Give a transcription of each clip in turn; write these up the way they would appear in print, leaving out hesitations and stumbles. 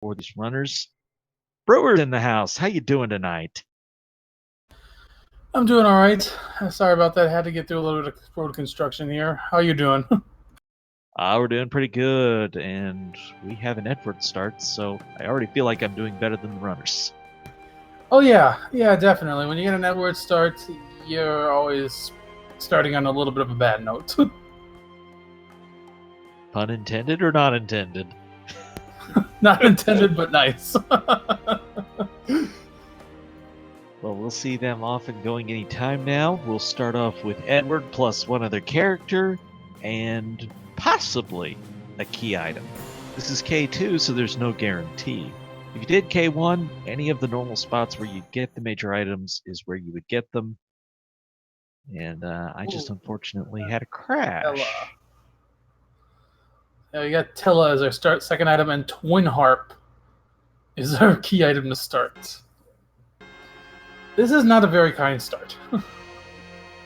for these runners. Brewer's in the house. How you doing tonight? I'm doing all right. Sorry about that. I had to get through a little bit of road construction here. How you doing? We're doing pretty good, and we have an Edward start, so I already feel like I'm doing better than the runners. Oh yeah, definitely. When you get a network start, you're always starting on a little bit of a bad note. Pun intended or not intended? Not intended, but nice. Well, we'll see them off and going any time now. We'll start off with Edward plus one other character, and possibly a key item. This is K2, so there's no guarantee. If you did K1, any of the normal spots where you get the major items is where you would get them. And I just unfortunately had a crash. Tella. Yeah, we got Tella as our second item, and Twin Harp is our key item to start. This is not a very kind start.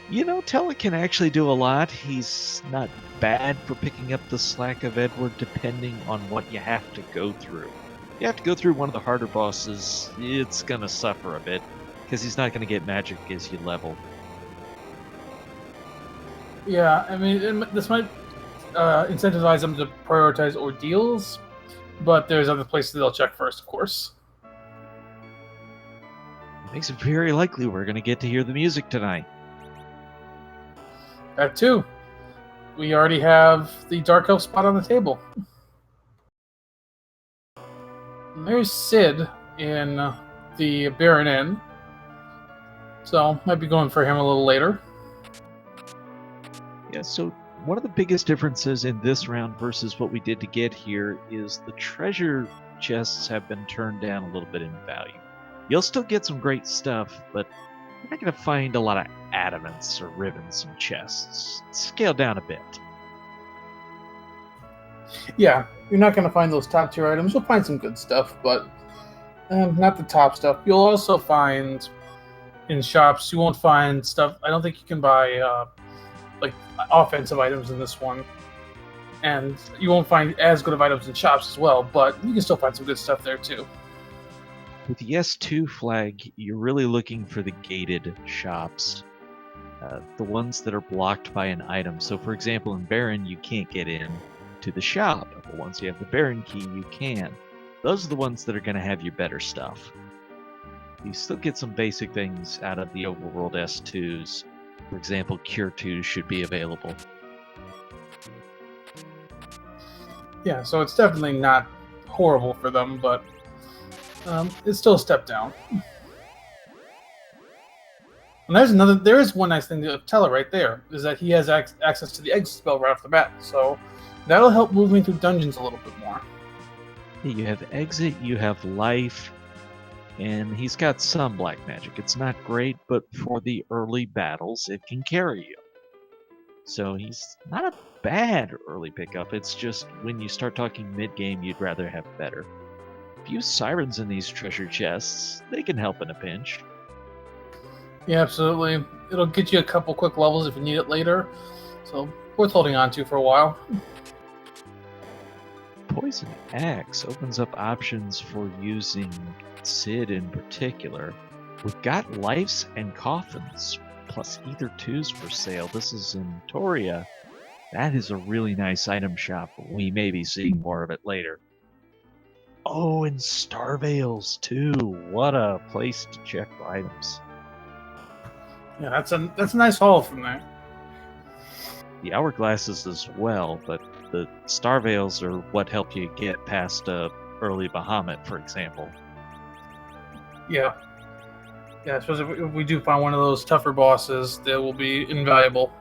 You know, Tella can actually do a lot. He's not bad for picking up the slack of Edward depending on what you have to go through. If you have to go through one of the harder bosses, it's going to suffer a bit, because he's not going to get magic as you level. Yeah, I mean, this might incentivize them to prioritize ordeals, but there's other places they'll check first, of course. It makes it very likely we're going to get to hear the music tonight. That too. We already have the Dark Elf spot on the table. And there's Sid in the Baron Inn. So, might be going for him a little later. Yeah, so one of the biggest differences in this round versus what we did to get here is the treasure chests have been turned down a little bit in value. You'll still get some great stuff, but you're not going to find a lot of adamants or ribbons in chests. It's scaled down a bit. Yeah, you're not going to find those top tier items. You'll find some good stuff, but not the top stuff. You'll also find in shops, you won't find stuff. I don't think you can buy like offensive items in this one. And you won't find as good of items in shops as well, but you can still find some good stuff there too. With the S2 flag, you're really looking for the gated shops. The ones that are blocked by an item. So for example, in Baron, you can't get in to the shop. But once you have the Baron key, you can. Those are the ones that are going to have your better stuff. You still get some basic things out of the overworld S2s. For example, Cure 2 should be available. Yeah, so it's definitely not horrible for them, but it's still a step down. And there is one nice thing to tell it right there, is that he has access to the exit spell right off the bat, so that'll help move me through dungeons a little bit more. You have exit, you have life, and he's got some black magic. It's not great, but for the early battles, it can carry you. So he's not a bad early pickup, it's just when you start talking mid-game, you'd rather have better. If you use sirens in these treasure chests, they can help in a pinch. Yeah, absolutely. It'll get you a couple quick levels if you need it later, so worth holding on to for a while. Poison Axe opens up options for using Sid in particular. We've got Lives and Coffins, plus Ether 2s for sale. This is in Toria. That is a really nice item shop. We may be seeing more of it later. Oh, and Starvales too. What a place to check for items. Yeah, that's a nice haul from there. The Hourglasses as well, but the Starvales are what help you get past early Bahamut, for example. Yeah, especially if we do find one of those tougher bosses, that will be invaluable.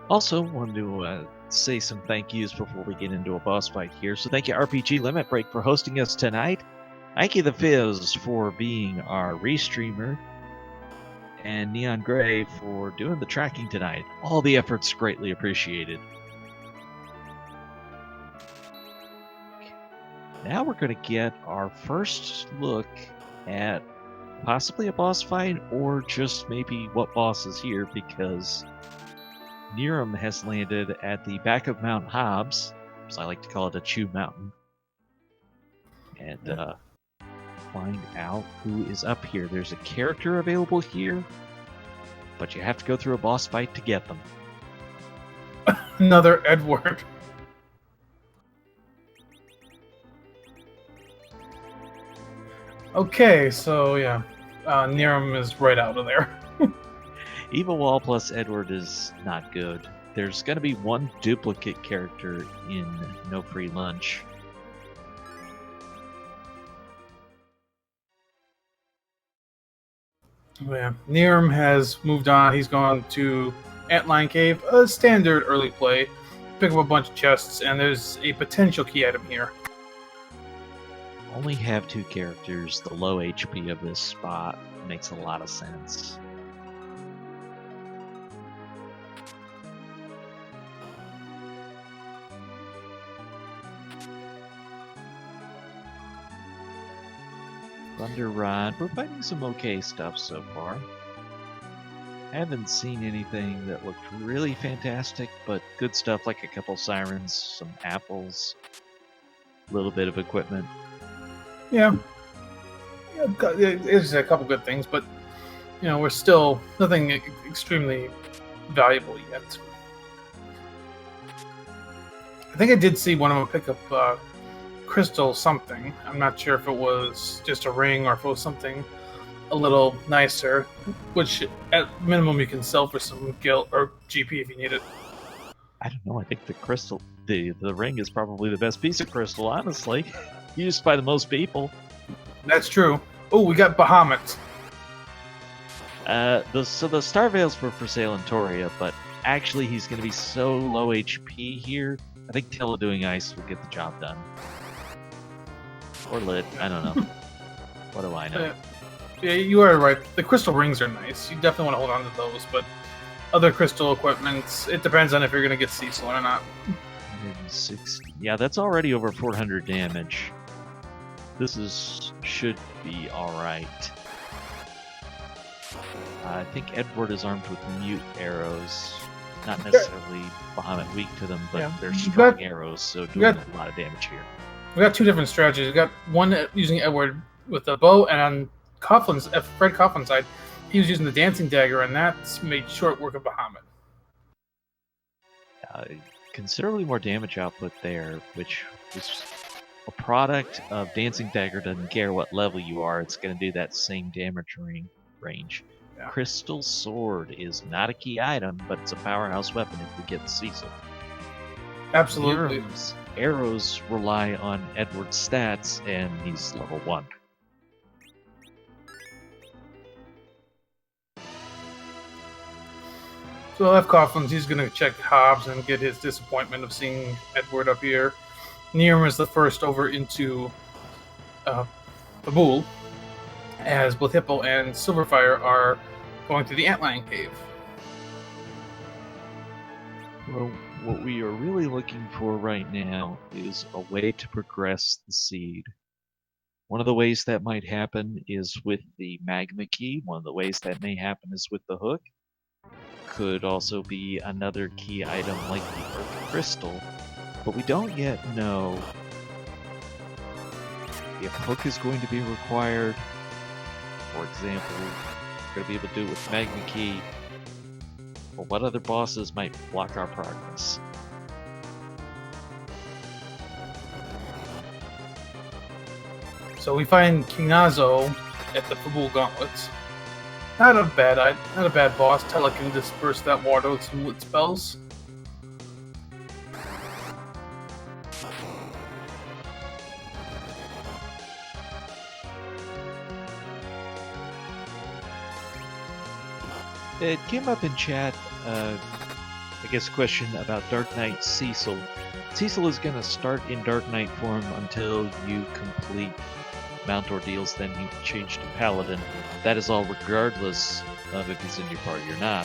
Also, wanted to say some thank yous before we get into a boss fight here. So thank you RPG Limit Break for hosting us tonight. Thank you The Fizz for being our restreamer. And Neon Gray for doing the tracking tonight. All the efforts greatly appreciated. Now we're going to get our first look at possibly a boss fight, or just maybe what boss is here, because neerrm has landed at the back of Mount Hobbs, as I like to call it, a Chew Mountain. and find out who is up here. There's a character available here, but you have to go through a boss fight to get them. Another Edward. Okay, so yeah, neerrm is right out of there. Eva Wall plus Edward is not good. There's going to be one duplicate character in No Free Lunch. Yeah, neerrm has moved on. He's gone to Antlion Cave, a standard early play. Pick up a bunch of chests, and there's a potential key item here. Only have 2 characters. The low HP of this spot makes a lot of sense. Thunder Rod. We're finding some okay stuff so far. Haven't seen anything that looked really fantastic, but good stuff like a couple sirens, some apples, a little bit of equipment. Yeah, there's a couple good things, but we're still nothing extremely valuable yet. I think I did see one of them pick up crystal something. I'm not sure if it was just a ring or if it was something a little nicer, which at minimum you can sell for some gil or GP if you need it. I don't know. I think the crystal, the ring is probably the best piece of crystal, honestly. Used by the most people. That's true. Oh, we got Bahamut. So the Star Veils were for sale in Toria, but actually he's going to be so low HP here. I think Teledoing Ice will get the job done. Or Lit, I don't know. What do I know? Yeah, you are right. The crystal rings are nice. You definitely want to hold on to those, but other crystal equipment, it depends on if you're going to get Cecil or not. 160. Yeah, that's already over 400 damage. This should be alright. I think Edward is armed with mute arrows. Not necessarily Bahamut weak to them, but they're strong arrows, so doing a lot of damage here. We got 2 different strategies. We got one using Edward with a bow, and on Fred Coughlin's side, he was using the dancing dagger, and that's made short work of Bahamut. Considerably more damage output there, which is a product of dancing dagger. Doesn't care what level you are, it's going to do that same damage range. Yeah. Crystal Sword is not a key item, but it's a powerhouse weapon if we get Cecil. Absolutely. Arrows rely on Edward's stats, and he's level 1. So I'll have Coughlin's. He's going to check Hobbs and get his disappointment of seeing Edward up here. neerrm is the first over into Babul, as both Hippo and Sylverfyre are going to the Antlion Cave. Well, what we are really looking for right now is a way to progress the seed. One of the ways that might happen is with the magma key. One of the ways that may happen is with the hook. Could also be another key item like the Earth Crystal, but we don't yet know if hook is going to be required. For example, we're going to be able to do it with magma key, or what other bosses might block our progress. So we find King Nazo at the Babul Gauntlets. Not a bad boss. Tella can disperse that water with some lit spells. It came up in chat, I guess, a question about Dark Knight Cecil. Cecil is going to start in Dark Knight form until you complete Mount Ordeals, then you change to Paladin. That is all regardless of if he's in your party or not.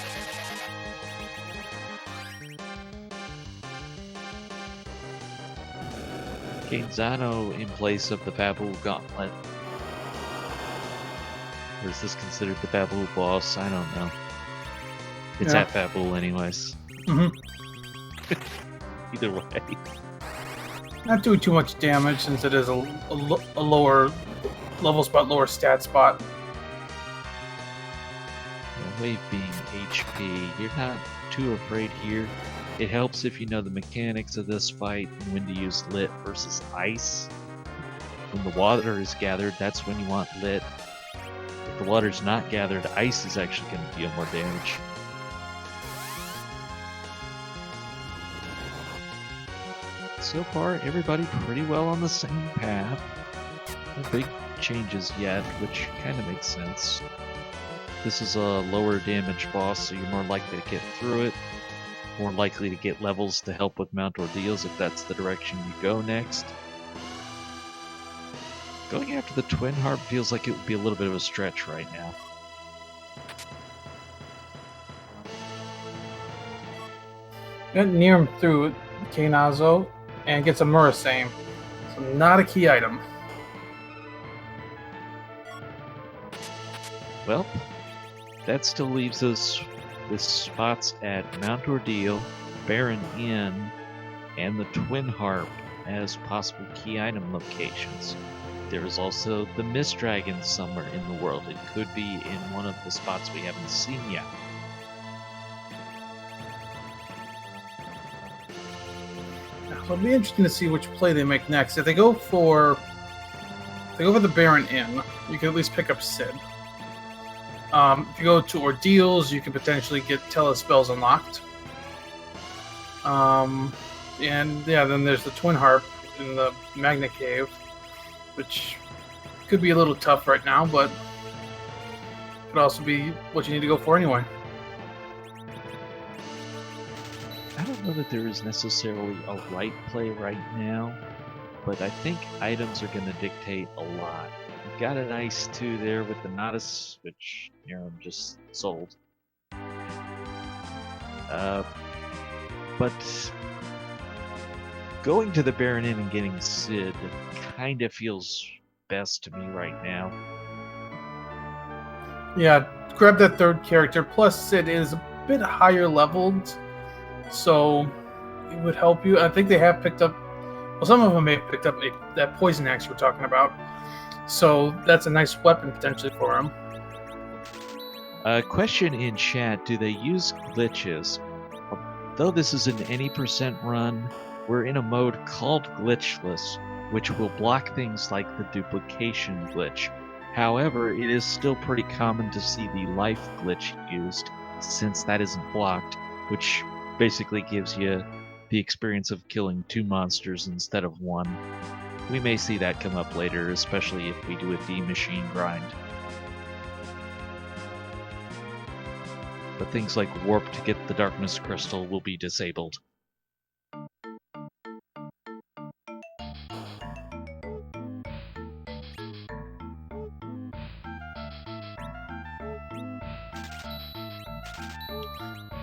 Gainzano in place of the Babul Gauntlet. Or is this considered the Babul boss? I don't know. It's at Babul anyways. Mm-hmm. Either way. Not doing too much damage since it is a lower level spot, lower stat spot. Wave being HP, you're not too afraid here. It helps if you know the mechanics of this fight and when to use lit versus ice. When the water is gathered, that's when you want lit. If the water's not gathered, ice is actually going to deal more damage. So far, everybody pretty well on the same path. No big changes yet, which kind of makes sense. This is a lower damage boss, so you're more likely to get through it. More likely to get levels to help with mount ordeals if that's the direction you go next. Going after the Twin Harp feels like it would be a little bit of a stretch right now. Got neerrm through Kainazo and gets a Murasame. So not a key item. Well, that still leaves us with spots at Mount Ordeal, Barren Inn, and the Twin Harp as possible key item locations. There is also the Mist Dragon somewhere in the world. It could be in one of the spots we haven't seen yet. It'll be interesting to see which play they make next. If they go for the Barren Inn, you can at least pick up Sid. If you go to Ordeals, you can potentially get Telespells unlocked. And yeah, then there's the Twin Harp in the Magna Cave, which could be a little tough right now, but could also be what you need to go for anyway. I don't know that there is necessarily a right play right now, but I think items are going to dictate a lot. You've got an Ice 2 there with the Nodus, which neerrm just sold. But going to the Barren Inn and getting Sid kind of feels best to me right now. Yeah, grab that third character. Plus, Sid is a bit higher leveled, so it would help you. I think they have picked up. Well, some of them may have picked up that poison axe we're talking about. So that's a nice weapon potentially for him. Question in chat: do they use glitches? Though this is an any percent run, we're in a mode called glitchless, which will block things like the duplication glitch. However, it is still pretty common to see the life glitch used, since that isn't blocked, which basically gives you the experience of killing 2 monsters instead of 1. We may see that come up later, especially if we do a D-machine grind. But things like warp to get the darkness crystal will be disabled.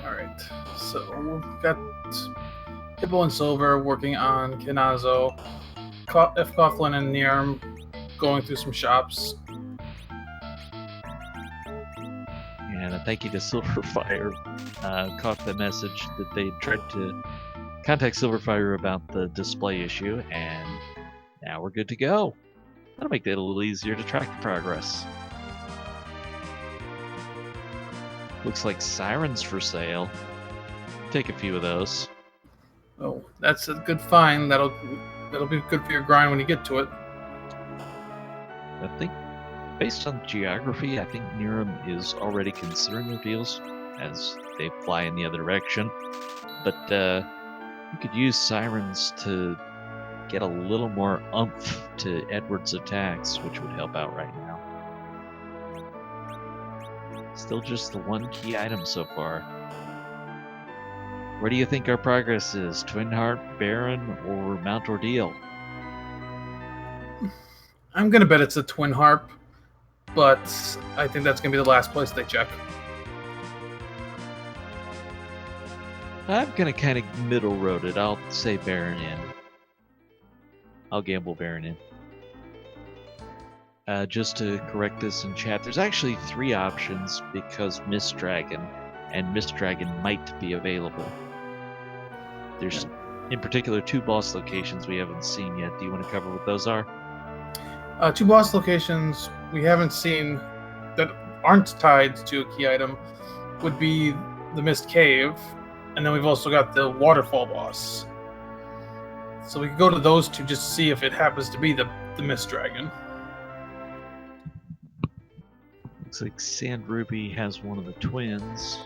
Alright, so we've got Hippo and Silver working on Kainazo, fcoughlin and neerrm going through some shops. And a thank you to Sylverfyre. Caught the message that they tried to contact Sylverfyre about the display issue, and now we're good to go. That'll make it a little easier to track the progress. Looks like sirens for sale. Take a few of those. Oh, that's a good find. That'll be good for your grind when you get to it. I think, based on geography, I think neerrm is already considering ordeals, as they fly in the other direction. But you could use sirens to get a little more oomph to Edward's attacks, which would help out right now. Still just the one key item so far. Where do you think our progress is? Twin Harp, Barren, or Mount Ordeal? I'm gonna bet it's a Twin Harp, but I think that's gonna be the last place they check. I'm gonna kind of middle road it. I'll say Barren Inn. I'll gamble Barren Inn. Just to correct this in chat, there's actually 3 options because Mist Dragon, and Mist Dragon might be available. There's In particular, 2 boss locations we haven't seen yet. Do you want to cover what those are? 2 boss locations we haven't seen that aren't tied to a key item would be the Mist Cave, and then we've also got the Waterfall boss. So we could go to those 2 just to see if it happens to be the Mist Dragon. Looks like Sand Ruby has one of the twins.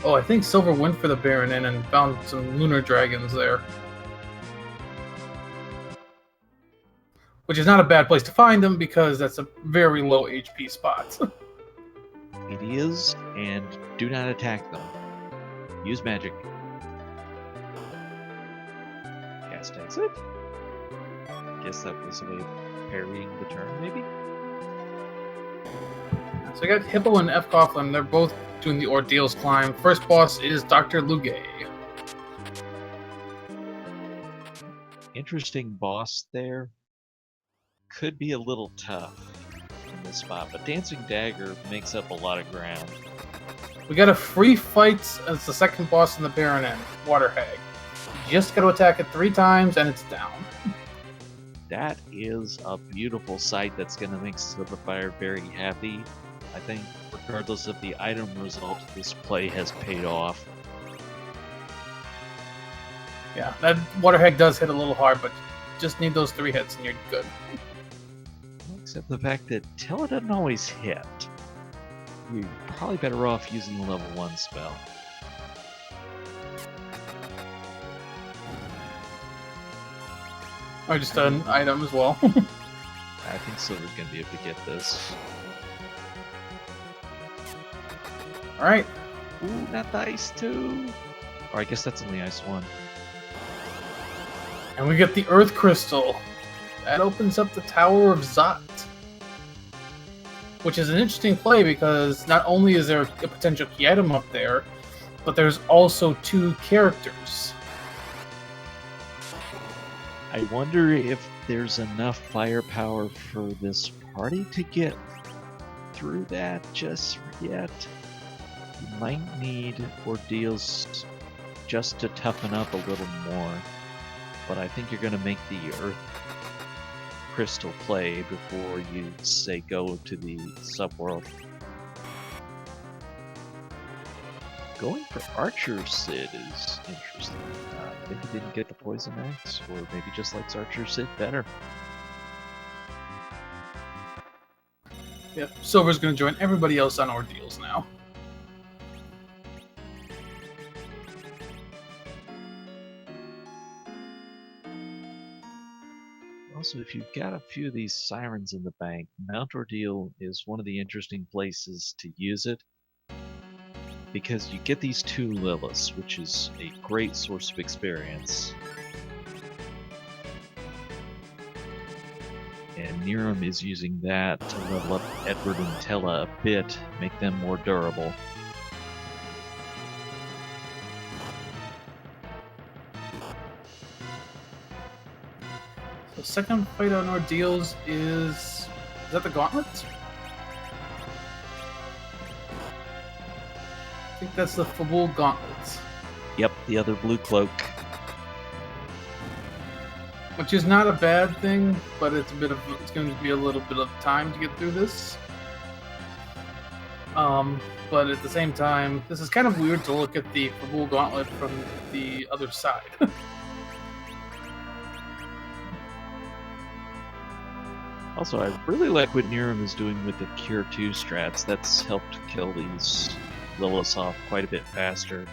Oh, I think Silver went for the Baron Inn and found some lunar dragons there. Which is not a bad place to find them because that's a very low HP spot. It is, and do not attack them. Use magic. Cast exit? Guess that was a way of parrying the turn, maybe? So I got Hippo and fcoughlin. They're both doing the Ordeals climb. First boss is Dr. Lugay. Interesting boss there. Could be a little tough in this spot, but Dancing Dagger makes up a lot of ground. We got a free fight as the second boss in the Baron Inn, Water Hag. You just got to attack it 3 times and it's down. That is a beautiful sight that's going to make Sylverfyre very happy. I think, regardless of the item result, this play has paid off. Yeah, that Water Hag does hit a little hard, but just need those 3 hits and you're good. Except the fact that Tella doesn't always hit. You're probably better off using a level 1 spell. Or just an item as well. I think Silver's going to be able to get this. Alright. Ooh, not the Ice 2! Or I guess that's only Ice 1. And we get the Earth Crystal. That opens up the Tower of Zot. Which is an interesting play because not only is there a potential key item up there, but there's also 2 characters. I wonder if there's enough firepower for this party to get through that just yet. You might need Ordeals just to toughen up a little more, but I think you're going to make the Earth Crystal play before you say go to the subworld. Going for Archer Sid is interesting. Maybe didn't get the Poison Axe, or maybe just likes Archer Sid better. Yep, Silver's going to join everybody else on Ordeals now. Also, if you've got a few of these Sirens in the bank, Mount Ordeal is one of the interesting places to use it, because you get these 2 Liliths, which is a great source of experience. And neerrm is using that to level up Edward and Tella a bit, make them more durable. The second fight on Ordeals is that the Gauntlet? I think that's the Fcoughlin Gauntlet. Yep, the other blue cloak. Which is not a bad thing, but it's going to be a little bit of time to get through this. But at the same time, this is kind of weird to look at the Fcoughlin Gauntlet from the other side. Also, I really like what neerrm is doing with the Cure 2 strats. That's helped kill these Liliths off quite a bit faster.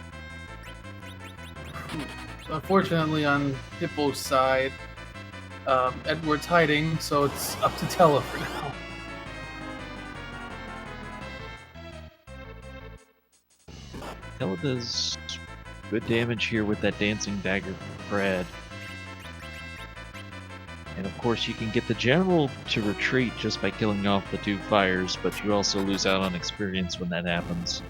Unfortunately, on Hippo's side, Edward's hiding, so it's up to Tella for now. Tella does good damage here with that Dancing Dagger Fred. And of course you can get the general to retreat just by killing off the 2 fires, but you also lose out on experience when that happens.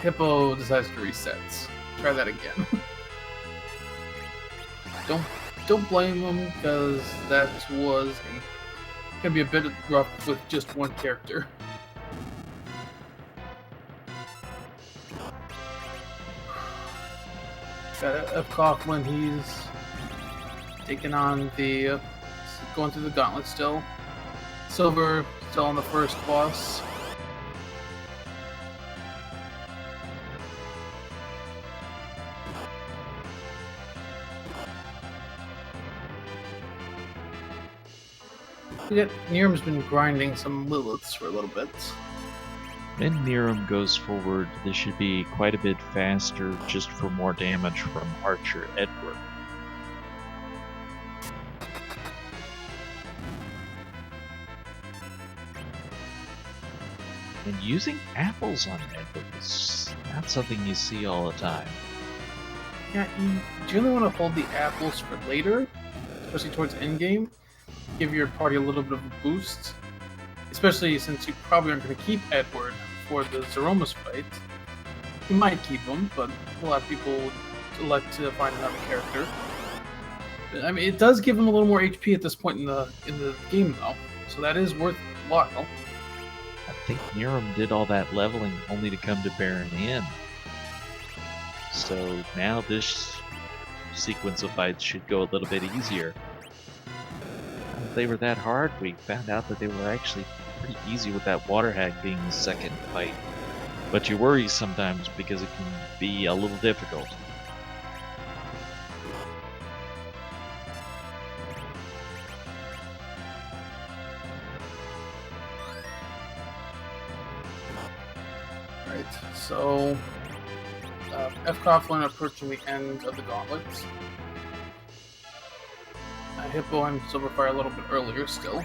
Hippo decides to reset. Try that again. Don't blame him, because that was gonna be a bit rough with just 1 character. Got fcoughlin. He's taking on the going through the gauntlet still. Silver still on the first boss. neerrm's been grinding some Liliths for a little bit. When neerrm goes forward, this should be quite a bit faster just for more damage from Archer Edward. And using apples on Edward is not something you see all the time. Yeah, you generally want to hold the apples for later, especially towards endgame. Give your party a little bit of a boost, especially since you probably aren't going to keep Edward for the Zeromus fight. You might keep him, but a lot of people would elect to find another character. I mean, it does give him a little more HP at this point in the game, though, so that is worthwhile. I think neerrm did all that leveling only to come to Baron Inn. So now this sequence of fights should go a little bit easier. If they were that hard, we found out that they were actually pretty easy with that water hag being the second fight. But you worry sometimes because it can be a little difficult. Right, so fcoughlin approaching the end of the gauntlet. Hippo and Sylverfyre a little bit earlier still.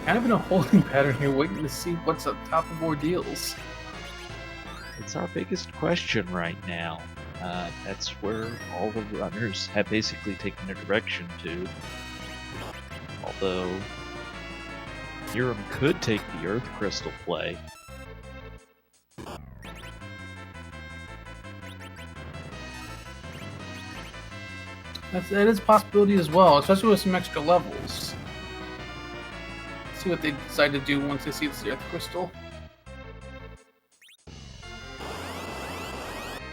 Kind of in a holding pattern here, waiting to see what's up top of ordeals. It's our biggest question right now. That's where all the runners have basically taken their direction to. Although neerrm could take the Earth Crystal play. That is a possibility as well, especially with some extra levels. See what they decide to do once they see the Earth Crystal.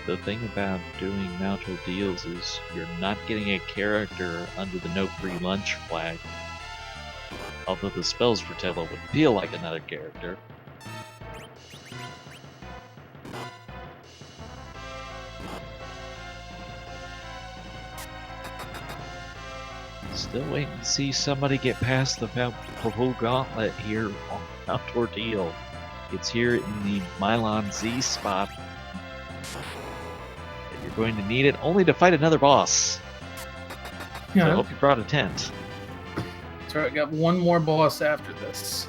The thing about doing Mount Ordeals is you're not getting a character under the no free lunch flag. Although the spells for Tevil would feel like another character. Still waiting to see somebody get past the whole gauntlet here on Mount Ordeal. It's here in the Mylon Z spot. And you're going to need it only to fight another boss. Yeah. So I hope you brought a tent. That's right, I got one more boss after this.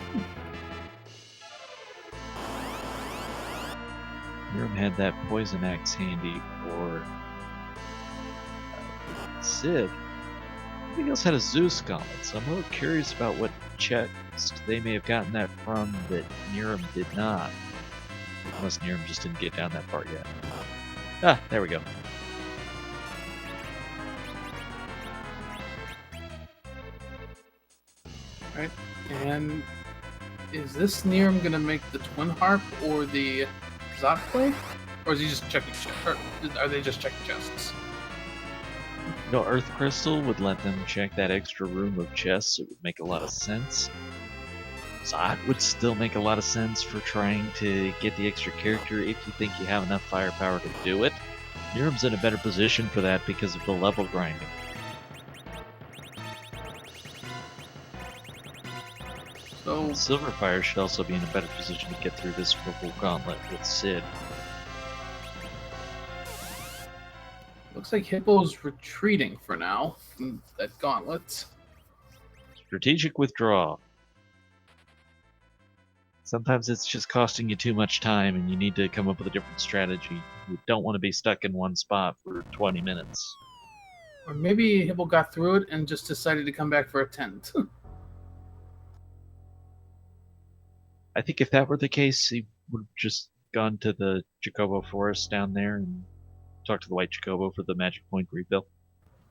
neerrm had that poison axe handy for Civ. Everything else had a Zeus gauntlet, so I'm a little curious about what chest they may have gotten that from that neerrm did not. Unless neerrm just didn't get down that part yet. Ah, there we go. Alright, and is this neerrm gonna make the Twin Harp or the Zot play? Or is he just checking chests? Or are they just checking chests? No, Earth Crystal would let them check that extra room of chests. It would make a lot of sense. Zot would still make a lot of sense for trying to get the extra character if you think you have enough firepower to do it. neerrm's in a better position for that because of the level grinding. So Sylverfyre should also be in a better position to get through this purple gauntlet with Sid. looks like Hippo's retreating for now from that gauntlet. Strategic withdrawal. Sometimes it's just costing you too much time and you need to come up with a different strategy. You don't want to be stuck in one spot for 20 minutes. Or maybe Hippo got through it and just decided to come back for a tent. I think if that were the case, he would have just gone to the Chocobo Forest down there and talked to the White Chocobo for the Magic Point refill.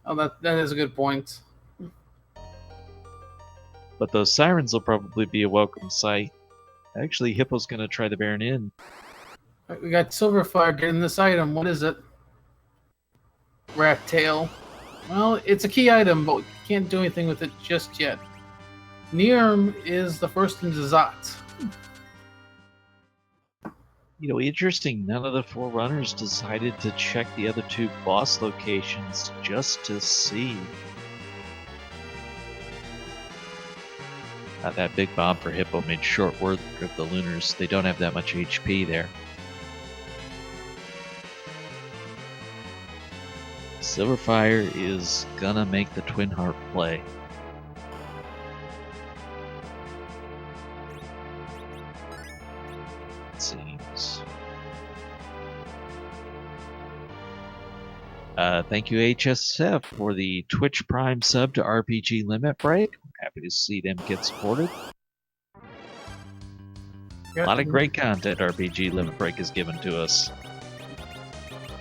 Oh, that is a good point. But those sirens will probably be a welcome sight. Actually, Hippo's going to try the Baron Inn. Alright, we got Sylverfyre getting this item. What is it? Rat tail. Well, it's a key item, but we can't do anything with it just yet. neerrm is the first into Zot. You know, interesting, none of the Forerunners decided to check the other two boss locations just to see. That big bomb for Hippo made short work of the Lunars. They don't have that much HP there. Sylverfyre is gonna make the Twin Heart play. It seems. Thank you HSF for the Twitch Prime sub to RPG Limit Break. Happy to see them get supported. A lot of great content RPG Limit Break is given to us.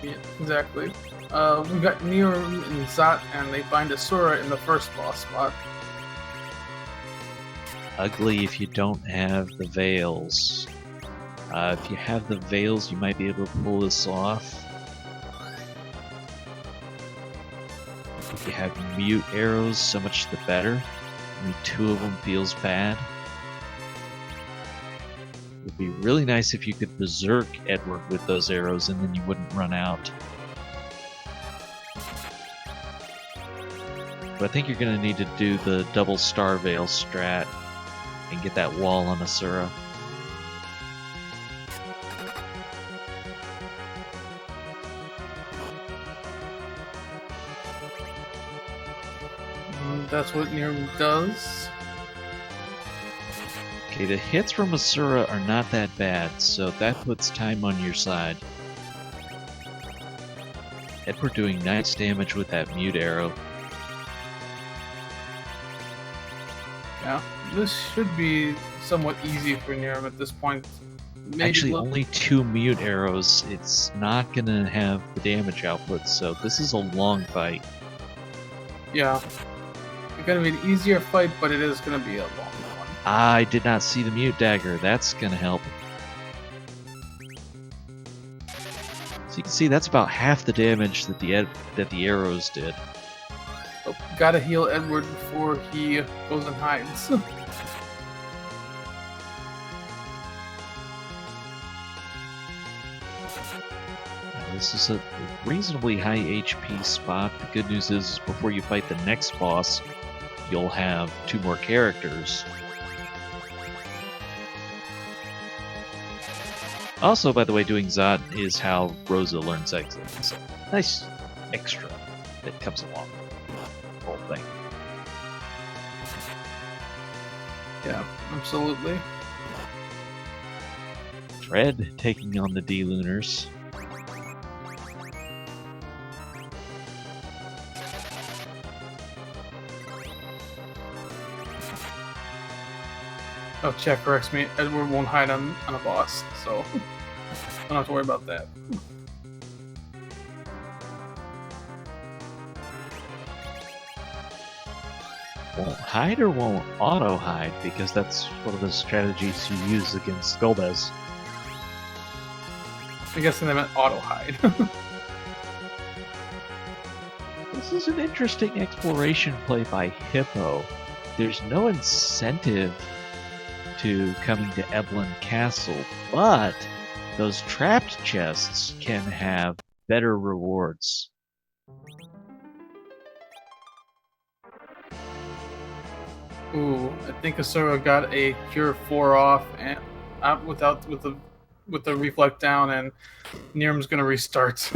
Yeah, exactly. We got neerrm and Zot, and they find Asura in the first boss spot. Ugly if you don't have the veils. If you have the veils, you might be able to pull this off. If you have mute arrows, so much the better. Only 2 of them feels bad. It would be really nice if you could berserk Edward with those arrows and then you wouldn't run out. But I think you're going to need to do the double star veil strat and get that wall on Asura. That's what neerrm does. Okay, the hits from Asura are not that bad, so that puts time on your side. Edward doing nice damage with that mute arrow. Yeah, this should be somewhat easy for neerrm at this point. Maybe Actually, only 2 mute arrows. It's not going to have the damage output, so this is a long fight. Yeah. It's going to be an easier fight, but it is going to be a long one. I did not see the mute dagger. That's going to help. So you can see that's about half the damage that the arrows did. Oh, gotta heal Edward before he goes and hides. This is a reasonably high HP spot. The good news is before you fight the next boss, you'll have 2 more characters. Also, by the way, doing Zot is how Rosa learns Exit. So, nice extra that comes along with the whole thing. Yeah, absolutely. Fred taking on the D-Lunars. Oh, chat corrects me. Edward won't hide on a boss, so don't have to worry about that. Won't hide or won't auto-hide, because that's one of the strategies you use against Golbez. I guess they meant auto-hide. This is an interesting exploration play by Hippo. There's no incentive to coming to Eblin Castle, but those trapped chests can have better rewards. Ooh, I think Asura got a cure 4 off and with the reflect down, and neerrm's gonna restart.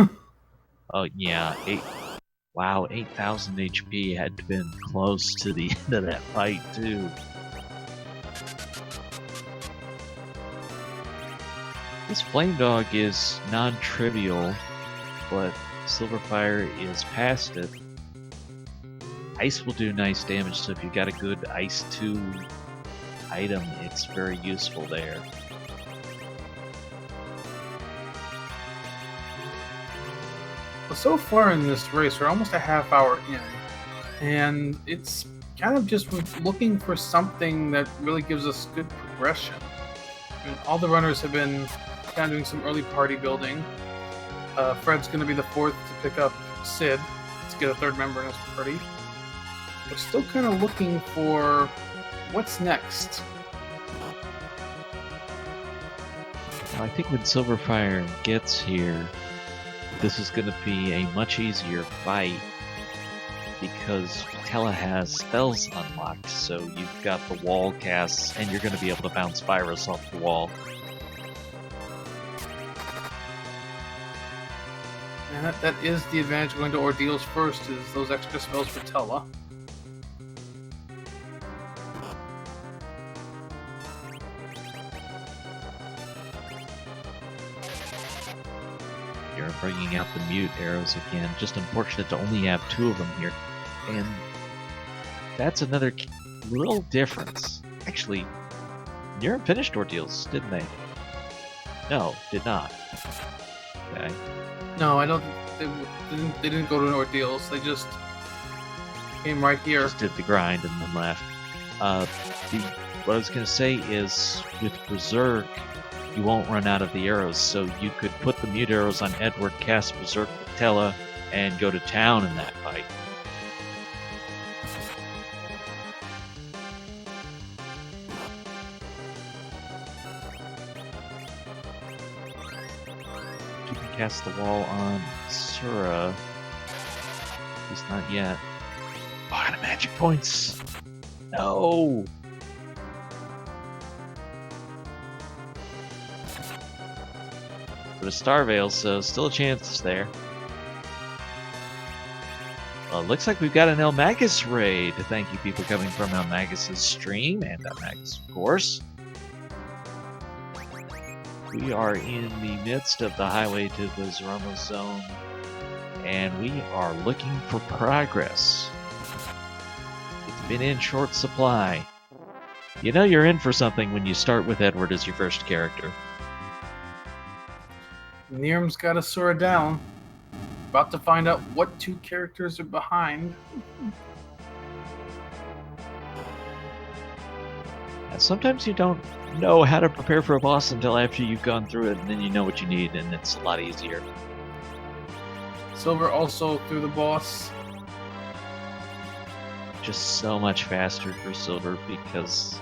Oh yeah, 8,000 HP had been close to the end of that fight too. This Flame Dog is non-trivial, but Sylverfyre is past it. Ice will do nice damage, so if you got a good Ice 2 item, it's very useful there. So far in this race, we're almost a half hour in, and it's kind of just looking for something that really gives us good progression. I mean, all the runners have been kind of doing some early party building. Fred's going to be the fourth to pick up Sid to get a third member in his party. We're still kind of looking for what's next. I think when Sylverfyre gets here, this is going to be a much easier fight because Tella has spells unlocked, so you've got the wall casts, and you're going to be able to bounce virus off the wall. And that is the advantage of going to Ordeals first, is those extra spells for Tella. You're bringing out the mute arrows again. Just unfortunate to only have 2 of them here. And that's another little difference. Actually, neerrm finished Ordeals, didn't they? No, did not. Okay. No, I don't. They didn't go to Ordeals. They just came right here. Just did the grind and then left. What I was going to say is, with Berserk, you won't run out of the arrows, so you could put the mute arrows on Edward, cast Berserk with Tella, and go to town in that fight. You can cast the wall on Sura. At least not yet. Oh, I got magic points! No! But a Star Veil, so still a chance there. Well, it looks like we've got an El Magus raid. Thank you, people coming from El Magus' stream, and El Magus, of course. We are in the midst of the highway to the Zemus-Zone, and we are looking for progress. It's been in short supply. You know you're in for something when you start with Edward as your first character. neerrm's got Asura down. About to find out what 2 characters are behind. And sometimes you don't know how to prepare for a boss until after you've gone through it, and then you know what you need, and it's a lot easier. Silver also through the boss. Just so much faster for Silver because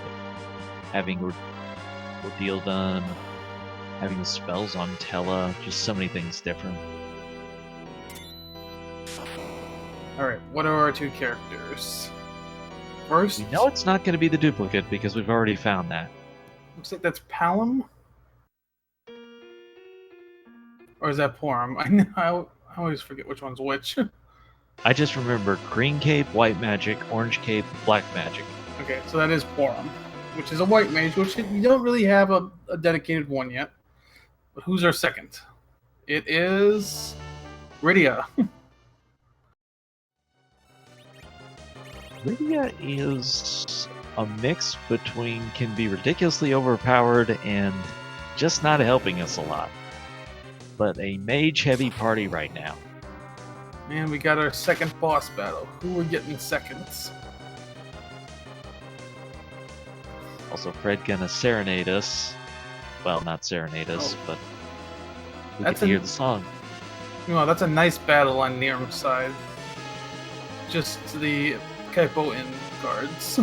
having Ordeal done, having the spells on Tella, just so many things different. Alright, what are our 2 characters? First, We know it's not going to be the duplicate because we've already found that. looks like that's Palom? Or is that Porum? I always forget which one's which. I just remember green cape, white magic, orange cape, black magic. Okay, so that is Porum, which is a white mage, which you don't really have a dedicated one yet. But who's our second? It is Rydia. Lydia is a mix between can be ridiculously overpowered and just not helping us a lot. But a mage-heavy party right now. And we got our second boss battle. Who are getting seconds? Also, Fred gonna serenade us. Well, not serenade us, but we get to hear the song. Well, that's a nice battle on neerrm's side. Just the Kaipo in guards.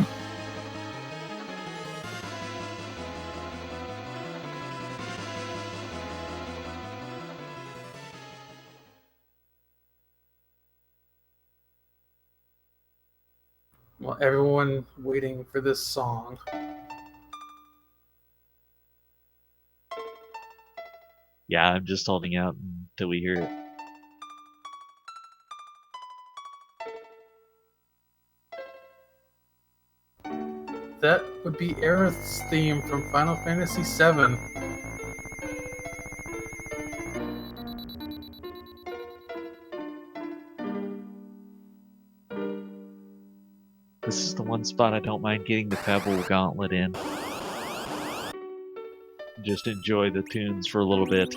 Well, everyone waiting for this song. Yeah, I'm just holding out until we hear it. That would be Aerith's theme from Final Fantasy VII. This is the one spot I don't mind getting the Pebble Gauntlet in. Just enjoy the tunes for a little bit.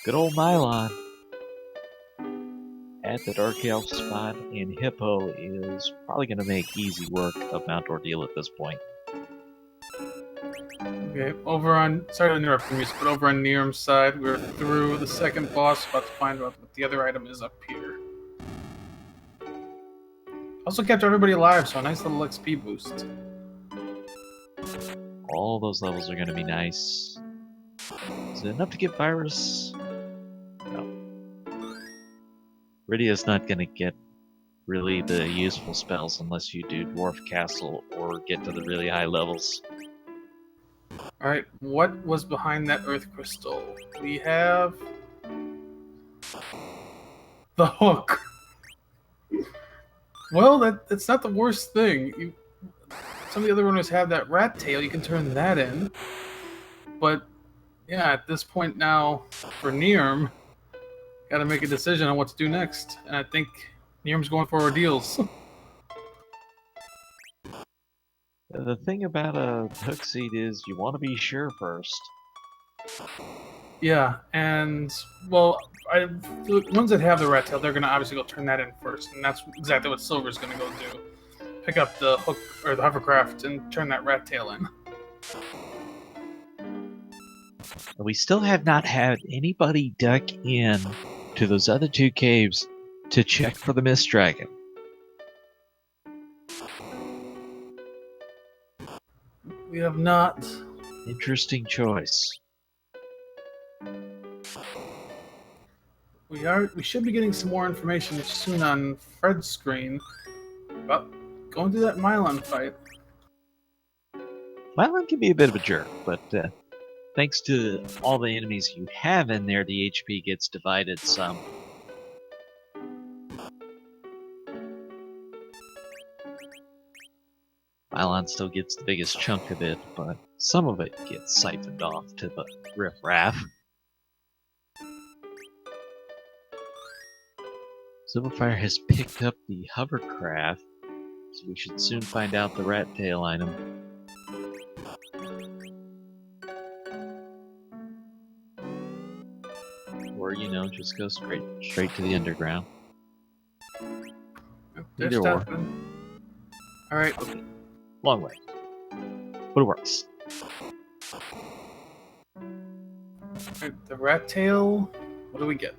Good old Nylon at the Dark Elf spot, and Hippo is probably going to make easy work of Mount Ordeal at this point. Okay, over on, sorry to interrupt you, but over on neerrm's side, we're through the second boss, about to find out what the other item is up here. Also kept everybody alive, so a nice little XP boost. All those levels are going to be nice. Is it enough to get Virus? No. Rydia's not going to get really the useful spells unless you do Dwarf Castle or get to the really high levels. Alright, what was behind that Earth Crystal? We have... the hook. Well, that's not the worst thing. Some of the other runners have that rat tail, you can turn that in. But, yeah, at this point now, for neerrm, gotta make a decision on what to do next. And I think neerrm's going for ordeals. The thing about a hook seed is you want to be sure first. Yeah, and, well, the ones that have the rat tail, they're going to obviously go turn that in first, and that's exactly what Silver's going to go do. Pick up the hook, or the hovercraft, and turn that rat tail in. We still have not had anybody duck in to those other two caves to check for the Mist Dragon. We have not. Interesting choice. We should be getting some more information soon on Fred's screen about going through that Mylon fight. Mylon can be a bit of a jerk, but thanks to all the enemies you have in there, the HP gets divided some. Mylon still gets the biggest chunk of it, but some of it gets siphoned off to the riffraff. Sylverfyre has picked up the hovercraft, so we should soon find out the rat tail item. Or, you know, just go straight to the underground. Either or. Alright. Long way. But it works. Alright, the rat tail. What do we get?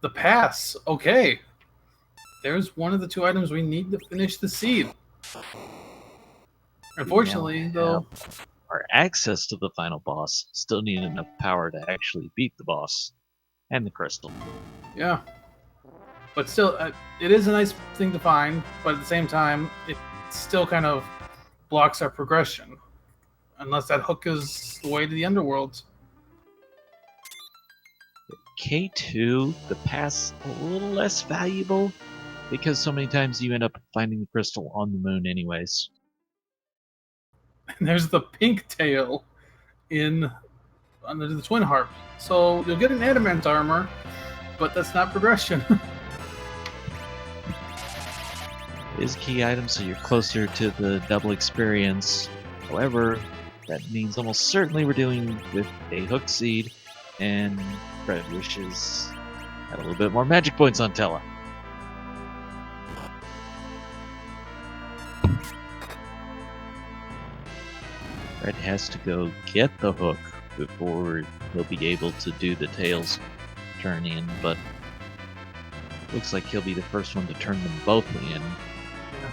The pass. Okay. There's one of the two items we need to finish the seed. Unfortunately, though... Our access to the final boss still need enough power to actually beat the boss. And the crystal. Yeah. But still, it is a nice thing to find, but at the same time, it still kind of blocks our progression. Unless that hook is the way to the underworld. K2, the pass a little less valuable, because so many times you end up finding the crystal on the moon anyways. And there's the pink tail under the twin harp. So you'll get an adamant armor, but that's not progression. It is a key item, so you're closer to the double experience. However, that means almost certainly we're dealing with a hook seed, and Fred wishes had a little bit more magic points on Tella. Fred has to go get the hook before he'll be able to do the tails turn in, but looks like he'll be the first one to turn them both in.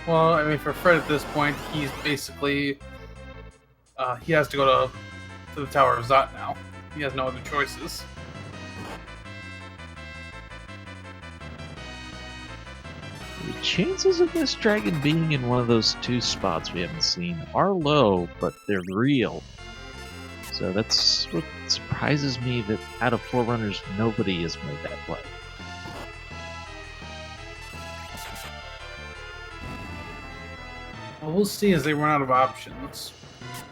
Well, I mean, for Fred at this point, he's basically he has to go to the Tower of Zot now. He has no other choices. The chances of this dragon being in one of those two spots we haven't seen are low, but they're real. So that's what surprises me, that out of Forerunners, nobody has made that play. Well, we'll see as they run out of options.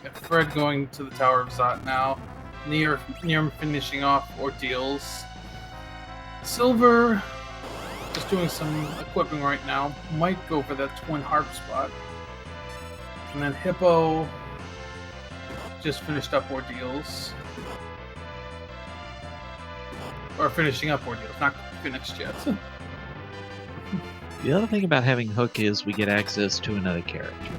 Got Fred going to the Tower of Zot now. neerrm finishing off ordeals. Silver just doing some equipping right now. Might go for that twin harp spot. And then Hippo just finished up ordeals. or finishing up ordeal. It's not finished yet. The other thing about having Hook is we get access to another character.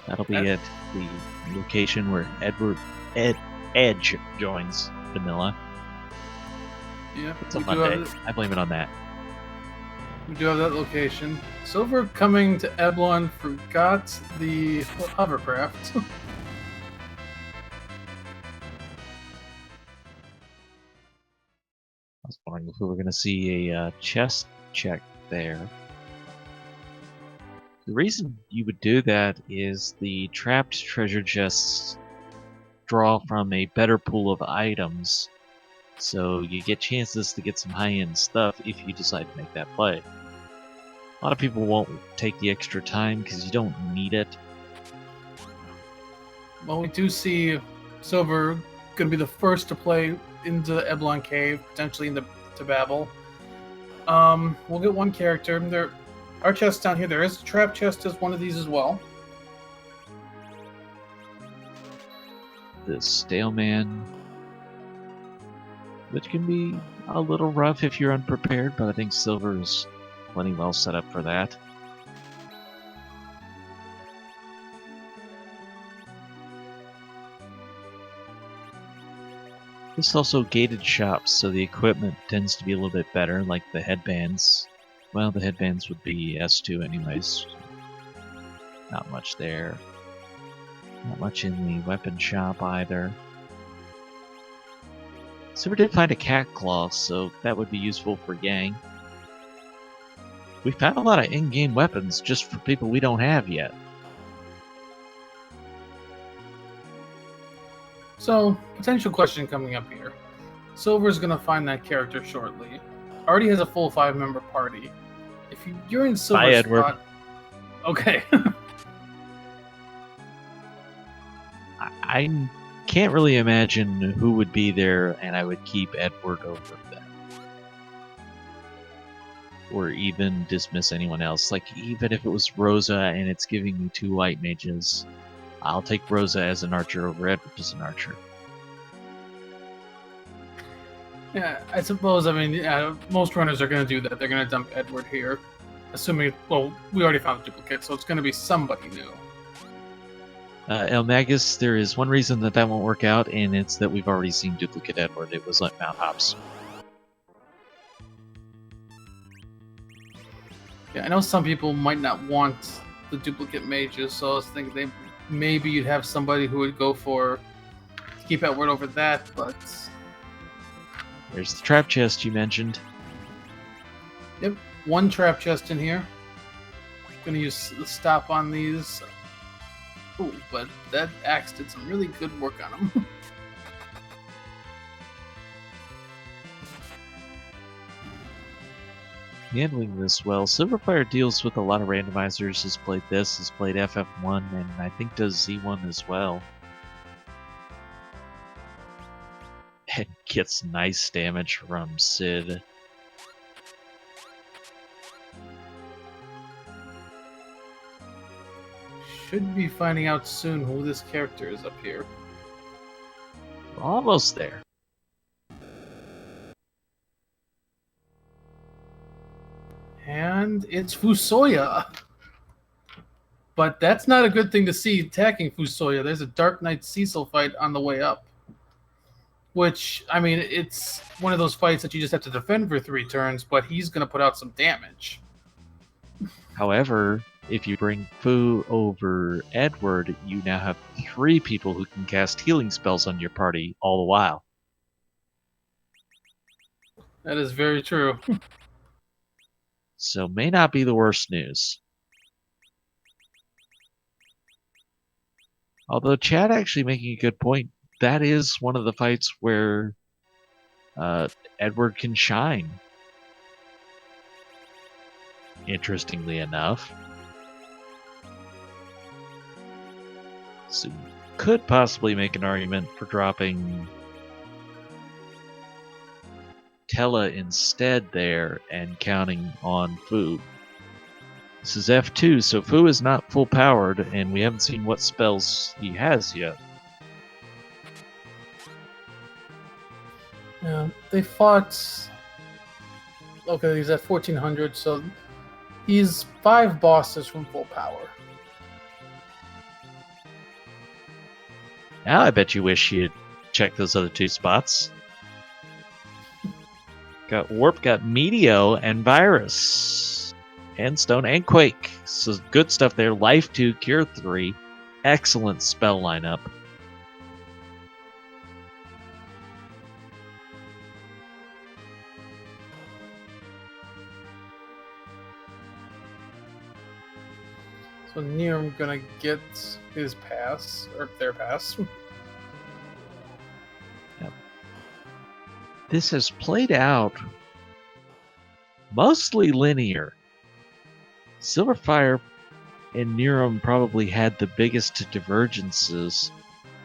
That'll be at the location where Edge joins Vanilla. Yeah, it's a Monday. I blame it on that. We do have that location. Silver coming to Eblon forgot the hovercraft. I was wondering if we were going to see a chest check there. The reason you would do that is the trapped treasure chests draw from a better pool of items, so you get chances to get some high-end stuff if you decide to make that play. A lot of people won't take the extra time because you don't need it. Well, we do see Silver going to be the first to play into the Eblon Cave, potentially into Babel. We'll get one character. There are chests down here. There is a trap chest as one of these as well. The Staleman, which can be a little rough if you're unprepared, but I think Silver is plenty well set up for that. This also gated shops, so the equipment tends to be a little bit better, like the headbands. Well, the headbands would be S2 anyways. Not much there. Not much in the weapon shop either. Silver did find a cat claw, so that would be useful for gang. We found a lot of in-game weapons just for people we don't have yet. So, potential question coming up here. Silver's going to find that character shortly. Already has a full 5-member party. If you're in Silver's Bye, Edward. spot... Okay. I can't really imagine who would be there, and I would keep Edward over them. Or even dismiss anyone else. Like, even if it was Rosa and it's giving me 2 white mages, I'll take Rosa as an archer over Edward as an archer. Yeah, I suppose, most runners are going to do that. They're going to dump Edward here. Assuming, well, we already found a duplicate, so it's going to be somebody new. El Magus, there is one reason that won't work out, and it's that we've already seen duplicate Edward. It was like Mount Hops. Yeah, I know some people might not want the duplicate mages, so I was thinking maybe you'd have somebody who would go for to keep Edward over that, but... There's the trap chest you mentioned. Yep, one trap chest in here. Gonna use the stop on these. Ooh, but that axe did some really good work on them. Handling this well. Sylverfyre deals with a lot of randomizers, has played this, has played FF1, and I think does Z1 as well. And gets nice damage from Sid. Should be finding out soon who this character is up here. We're almost there. And it's Fusoya. But that's not a good thing to see attacking Fusoya. There's a Dark Knight Cecil fight on the way up. Which, it's one of those fights that you just have to defend for 3 turns, but he's going to put out some damage. However, if you bring Fu over Edward, you now have 3 people who can cast healing spells on your party all the while. That is very true. So may not be the worst news. Although Chad actually making a good point. That is one of the fights where Edward can shine. Interestingly enough. So could possibly make an argument for dropping Tella instead there and counting on Fu. This is F2, so Fu is not full powered, and we haven't seen what spells he has yet. Yeah, they fought. Okay, he's at 1400, so he's 5 bosses from full power. Now I bet you wish you'd check those other 2 spots. Got Warp, got Meteo, and Virus. And Stone, and Quake. So good stuff there. Life 2, Cure 3. Excellent spell lineup. So neerrm gonna get his pass, or their pass. Yep. This has played out mostly linear. Sylverfyre and neerrm probably had the biggest divergences,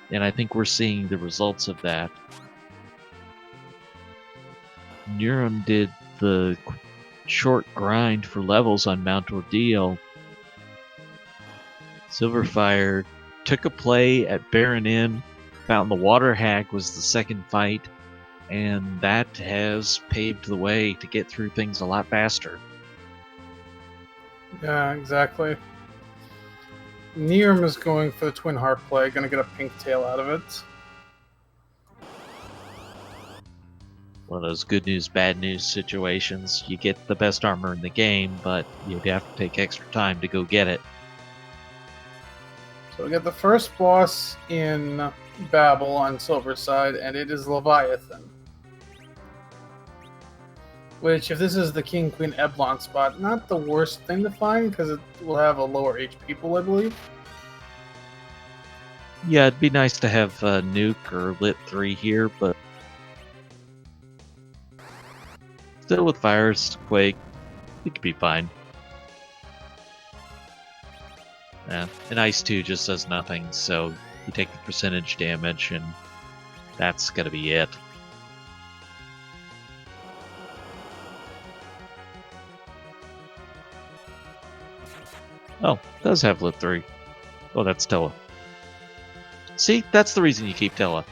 and I think we're seeing the results of that. neerrm did the short grind for levels on Mount Ordeal. Sylverfyre took a play at Barren Inn, found the Water Hag was the second fight, and that has paved the way to get through things a lot faster. Yeah, exactly. neerrm is going for the Twin Harp play, gonna get a pink tail out of it. One of those good news, bad news situations. You get the best armor in the game, but you'd have to take extra time to go get it. So we got the first boss in Babel on Silver side, and it is Leviathan. Which, if this is the King Queen Eblon spot, not the worst thing to find, because it will have a lower HP pool, I believe. Yeah, it'd be nice to have Nuke or Lit 3 here, but still with Fires, Quake, it could be fine. Yeah, and Ice 2 just does nothing, so you take the percentage damage, and that's gonna be it. Oh, it does have Lit 3. Oh, that's Tella. See, that's the reason you keep Tella.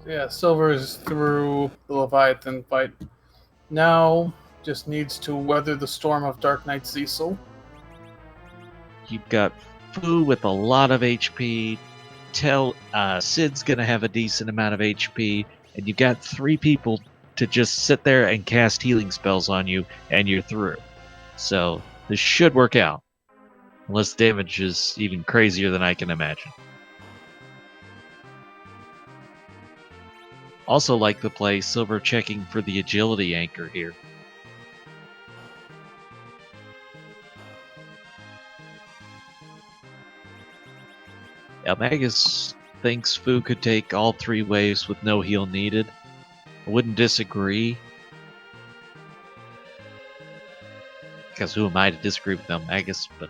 Yeah, Silver is through the Leviathan fight. Now, just needs to weather the storm of Dark Knight Cecil. You've got Fu with a lot of HP. Sid's gonna have a decent amount of HP, and you've got 3 people to just sit there and cast healing spells on you, and you're through. So this should work out, unless damage is even crazier than I can imagine. Also like the play Silver checking for the agility anchor here. Magus thinks Fu could take all 3 waves with no heal needed. I wouldn't disagree. Because who am I to disagree with Magus? But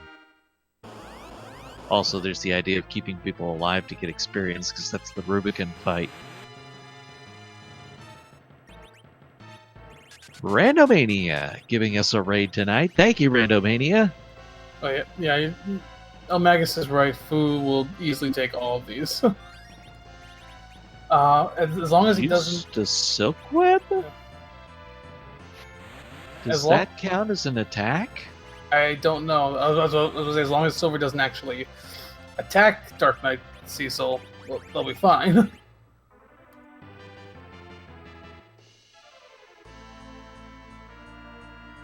also there's the idea of keeping people alive to get experience, because that's the Rubicon fight. Randomania giving us a raid tonight. Thank you, Randomania. Oh yeah, yeah. Magus is right. Fu will easily take all of these. As long as he doesn't. The Silk Web? Does that count as an attack? I don't know. As long as Silver doesn't actually attack Dark Knight Cecil, they'll be fine.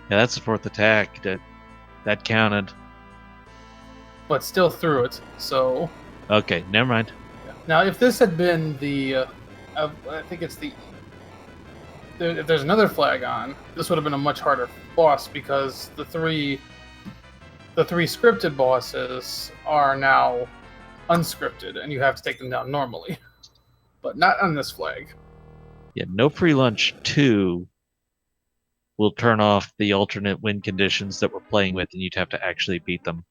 Yeah, that's the 4th attack. That counted. But still through it, so... Okay, never mind. Now, if this had been the... I think it's the... If there's another flag on, this would have been a much harder boss, because the three scripted bosses are now unscripted, and you have to take them down normally. But not on this flag. Yeah, no pre-lunch 2 will turn off the alternate win conditions that we're playing with, and you'd have to actually beat them.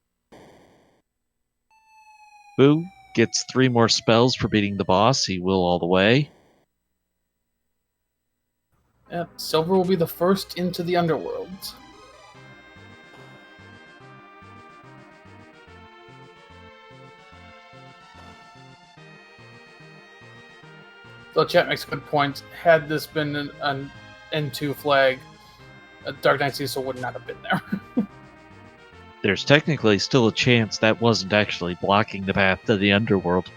Boo gets 3 more spells for beating the boss. He will all the way. Yep, Silver will be the first into the underworld. So chat makes a good point. Had this been an N2 flag, a Dark Knight Cecil would not have been there. There's technically still a chance that wasn't actually blocking the path to the underworld.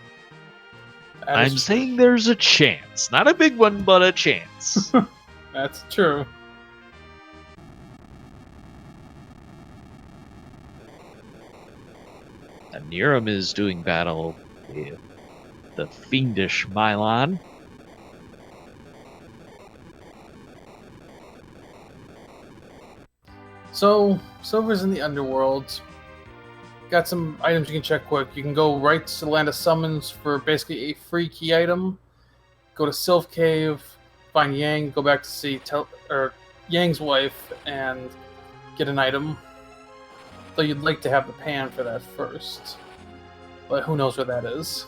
I'm saying there's a chance. Not a big one, but a chance. That's true. neerrm is doing battle with the fiendish Mylon. So, Silver's in the underworld. Got some items you can check quick. You can go right to the Land of Summons for basically a free key item. Go to Sylph Cave, find Yang, go back to see Yang's wife, and get an item. Though you'd like to have the pan for that first. But who knows where that is.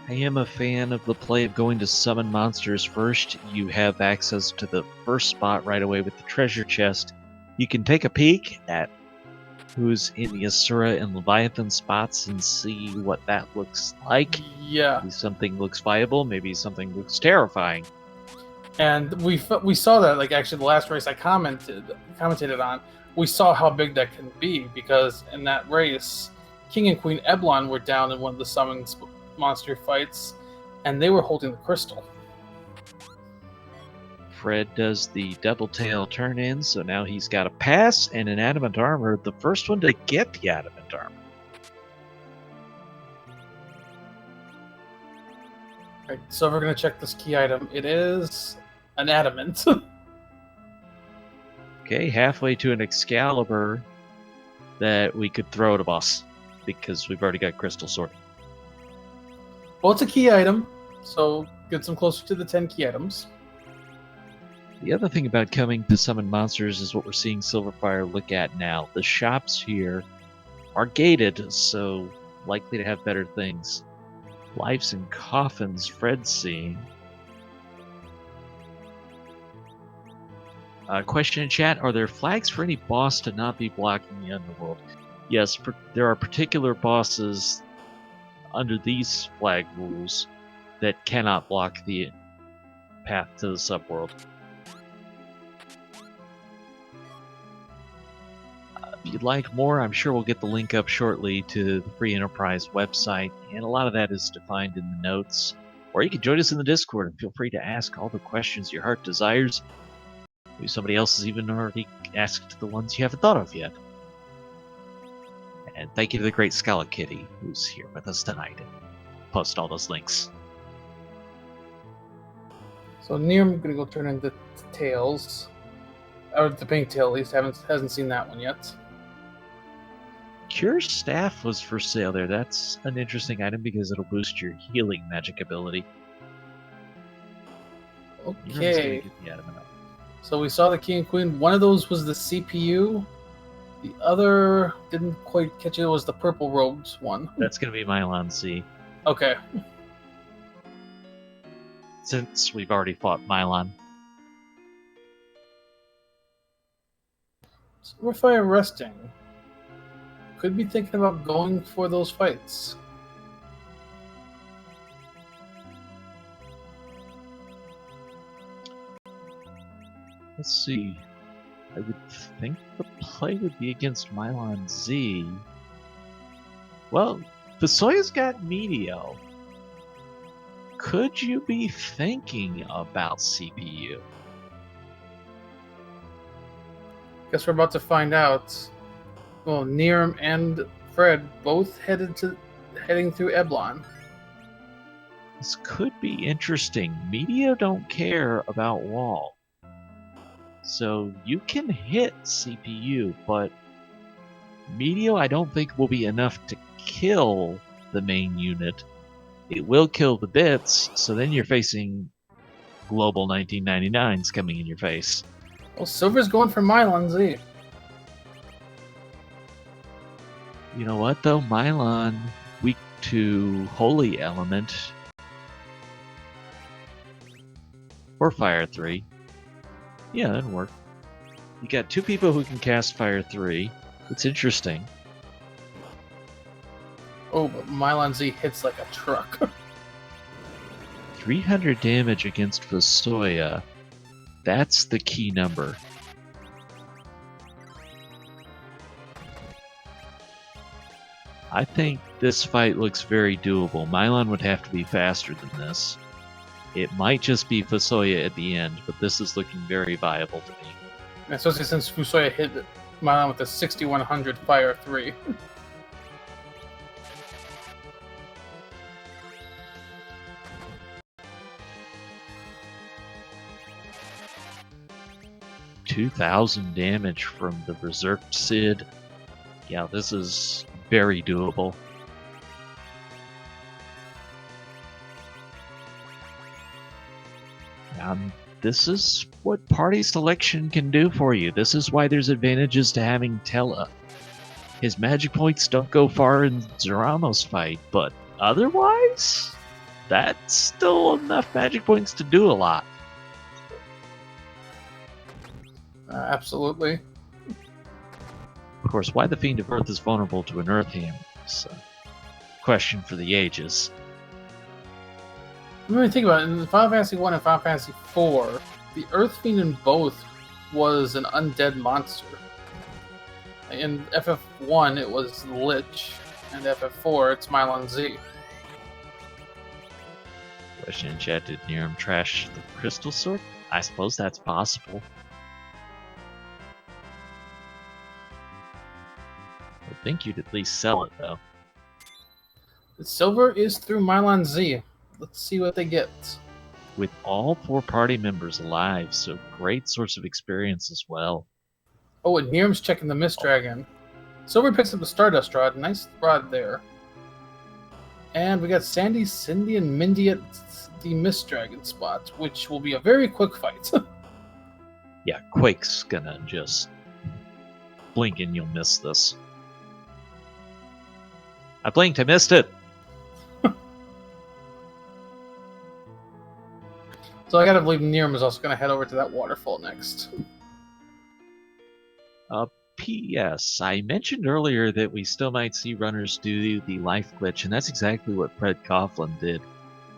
I am a fan of the play of going to summon monsters first. You have access to the first spot right away with the treasure chest. You can take a peek at who's in the Asura and Leviathan spots and see what that looks like. Yeah. Maybe something looks viable, maybe something looks terrifying. And we saw that, like, actually the last race I commentated on, we saw how big that can be, because in that race, King and Queen Eblon were down in one of the summons monster fights, and they were holding the crystal. Fred does the double tail turn in, so now he's got a pass and an adamant armor, the first one to get the adamant armor. Right, so we're going to check this key item. It is an adamant. Okay, halfway to an Excalibur that we could throw at a boss, because we've already got Crystal Sword. Well, it's a key item, so gets them closer to the 10 key items. The other thing about coming to summon monsters is what we're seeing sylverfyre look at now. The shops here are gated, so likely to have better things. Lives and coffins, Fred's seeing. Question in chat, are there flags for any boss to not be blocking the underworld? Yes, there are particular bosses under these flag rules that cannot block the path to the subworld. If you'd like more, I'm sure we'll get the link up shortly to the Free Enterprise website, and a lot of that is defined in the notes. Or you can join us in the Discord and feel free to ask all the questions your heart desires. Maybe somebody else has even already asked the ones you haven't thought of yet. And thank you to the great Scala Kitty, who's here with us tonight, and post all those links. So neerrm going to go turn into tails. Or the pink tail, at least. Hasn't seen that one yet. Cure Staff was for sale there. That's an interesting item because it'll boost your healing magic ability. Okay. So we saw the King and Queen. One of those was the CPU. The other didn't quite catch it. It was the purple robes one. That's going to be Mylon C. Okay. Since we've already fought Mylon. Sylverfyre resting. Could be thinking about going for those fights. Let's see. I would think the play would be against Mylon Z. Well, Visoya's got Meteo. Could you be thinking about CPU? Guess we're about to find out. Well, neerrm and Fred both heading through Eblon. This could be interesting. Meteo don't care about wall. So you can hit CPU, but Meteo I don't think will be enough to kill the main unit. It will kill the bits, so then you're facing Global 1999s coming in your face. Well, Silver's going for Mylon Z. You know what, though? Mylon, weak to Holy Element. Or Fire 3. Yeah, that'd work. You got two people who can cast Fire 3. It's interesting. Oh, but Mylon Z hits like a truck. 300 damage against Vasoya. That's the key number. I think this fight looks very doable. Mylon would have to be faster than this. It might just be Vasoya at the end, but this is looking very viable to me. Especially since Fusoya hit Mylon with a 6100 Fire 3. $2,000 damage from the Berserk Sid. Yeah, this is very doable. This is what party selection can do for you. This is why there's advantages to having Tella. His magic points don't go far in Zeramo's fight, but otherwise, that's still enough magic points to do a lot. Absolutely. Of course, why the Fiend of Earth is vulnerable to an Earth Hammer is a question for the ages. When you think about it, in Final Fantasy 1 and Final Fantasy 4, the Earth Fiend in both was an undead monster. In FF1, it was Lich, and FF4, it's Mylon Z. Question in chat, did neerrm trash the Crystal Sword? I suppose that's possible. I think you'd at least sell it, though. The silver is through Mylon Z. Let's see what they get. With all 4 party members alive, so great source of experience as well. Oh, and neerrm's checking the Mist Dragon. Silver picks up the Stardust Rod. Nice rod there. And we got Sandy, Cindy, and Mindy at the Mist Dragon spot, which will be a very quick fight. Yeah, Quake's gonna just blink and you'll miss this. I blinked, I missed it! So I gotta believe neerrm is also gonna head over to that waterfall next. P.S. I mentioned earlier that we still might see runners do the life glitch, and that's exactly what fcoughlin did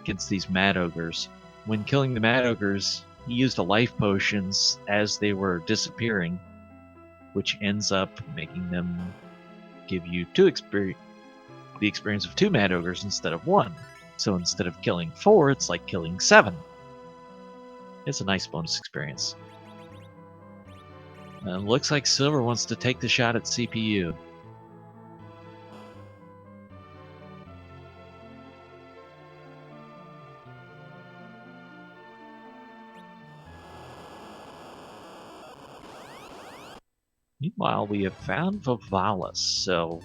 against these Mad Ogres. When killing the Mad Ogres, he used a life potions as they were disappearing, which ends up making them give you the experience of 2 Mad Ogres instead of 1. So instead of killing 4, it's like killing 7. It's a nice bonus experience. Looks like Silver wants to take the shot at CPU. Meanwhile, we have found Vivalis, so...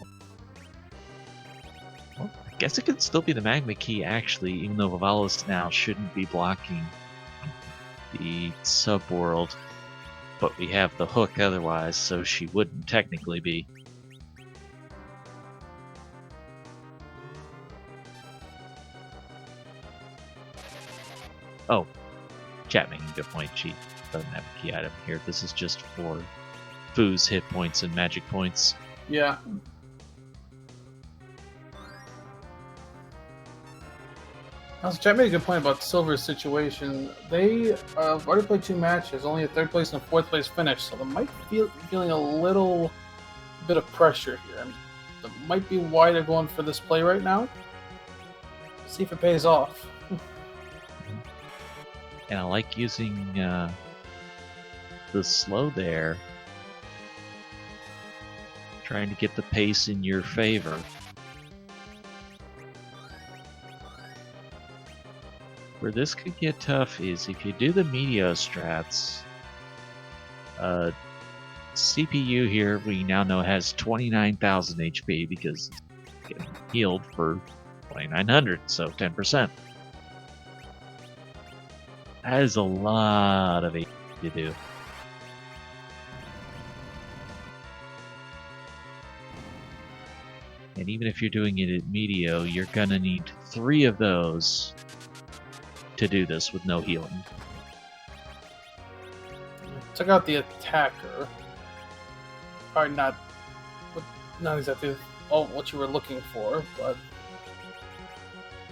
Well, I guess it could still be the Magma Key, actually, even though Vivalis now shouldn't be blocking the subworld. But we have the hook otherwise, so she wouldn't technically be. Oh, chat making a good point. She doesn't have a key item here. This is just for Foo's hit points and magic points. Yeah. Also, chat made a good point about Silver's situation. They have already played 2 matches, only a 3rd place and a 4th place finish, so they might be feeling a little bit of pressure here. And that might be why they're going for this play right now. See if it pays off. And I like using the slow there, trying to get the pace in your favor. Where this could get tough is if you do the Meteor strats. CPU here, we now know, has 29,000 HP because it's getting healed for 2,900, so 10%. That is a lot of HP to do. And even if you're doing it at Meteor, you're gonna need 3 of those to do this with no healing. Check out the attacker. Probably not exactly what you were looking for, but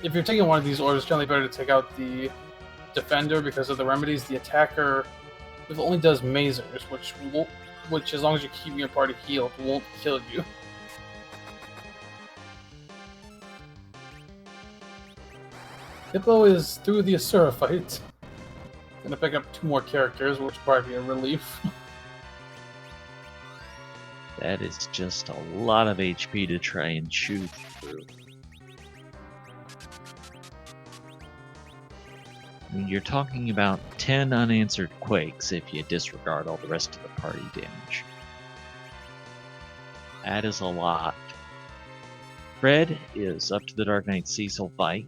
if you're taking one of these orders, it's generally better to take out the defender because of the remedies. The attacker only does mazers, which as long as you're keeping your party healed, won't kill you. Hippo is through the Asura fight. Gonna pick up 2 more characters, which will probably be a relief. That is just a lot of HP to try and chew through. I mean, you're talking about 10 unanswered quakes if you disregard all the rest of the party damage. That is a lot. Fred is up to the Dark Knight Cecil fight.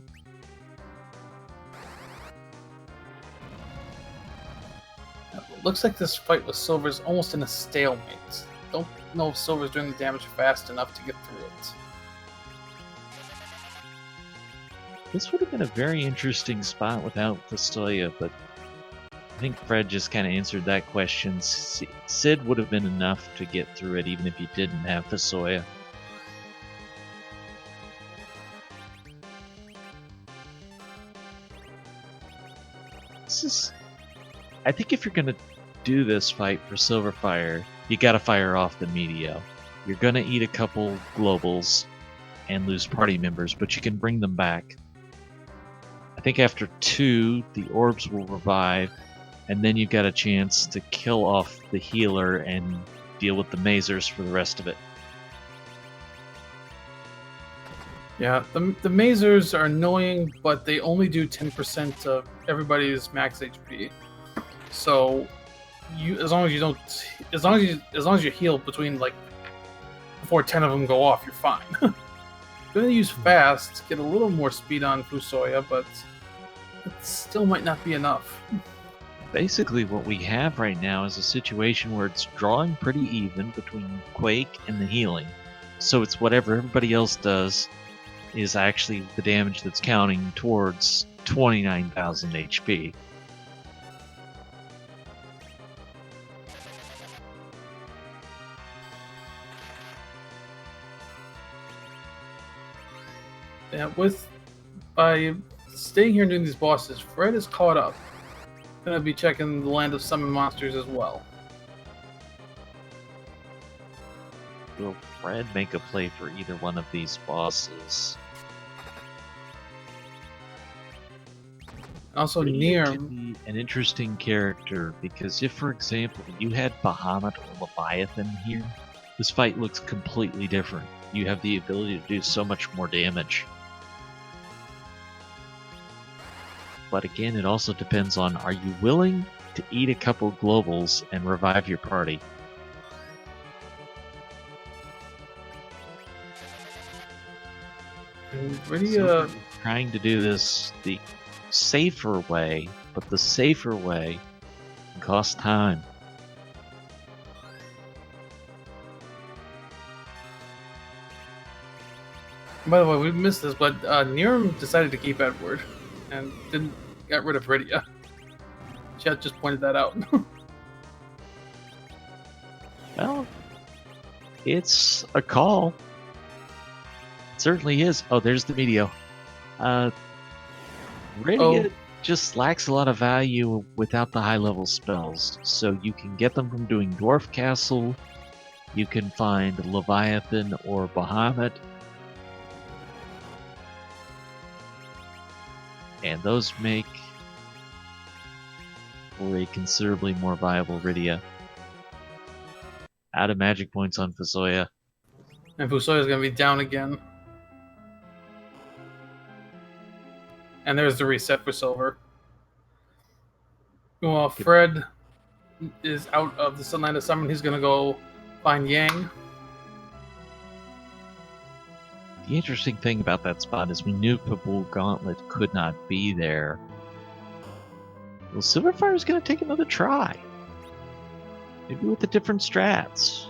Looks like this fight with Silver's almost in a stalemate. Don't know if Silver's doing the damage fast enough to get through it. This would have been a very interesting spot without Fastoya, but I think Fred just kind of answered that question. Sid would have been enough to get through it even if he didn't have Fastoya. I think if you're going to do this fight for Sylverfyre, you got to fire off the Meteo. You're going to eat a couple globals and lose party members, but you can bring them back. I think after 2, the orbs will revive, and then you've got a chance to kill off the healer and deal with the mazers for the rest of it. Yeah, the mazers are annoying, but they only do 10% of everybody's max HP. So, as long as you heal between before 10 of them go off, you're fine. You're gonna use fast, get a little more speed on Fusoya, but it still might not be enough. Basically, what we have right now is a situation where it's drawing pretty even between Quake and the healing. So it's whatever everybody else does is actually the damage that's counting towards 29,000 HP. Yeah, by staying here and doing these bosses, Fred is caught up. Gonna be checking the Land of Summon Monsters as well. Will Fred make a play for either one of these bosses? Also, Fred could be an interesting character because if, for example, you had Bahamut or Leviathan here, this fight looks completely different. You have the ability to do so much more damage. But again, it also depends on, are you willing to eat a couple globals and revive your party? So trying to do this the safer way, but the safer way costs time. By the way, we missed this, but neerrm decided to keep Edward and didn't get rid of Rydia. Chet just pointed that out. Well, it's a call. It certainly is. Oh, there's the Meteo. Rydia just lacks a lot of value without the high-level spells. So you can get them from doing Dwarf Castle. You can find Leviathan or Bahamut. And those make for a considerably more viable Rydia. Out of magic points on Fusoya. And Fusoya's gonna be down again. And there's the reset for Silver. Well, Fred is out of the Sunland of Summon. He's gonna go find Yang. The interesting thing about that spot is we knew Pabul Gauntlet could not be there. Well, Sylverfyre is going to take another try. Maybe with the different strats.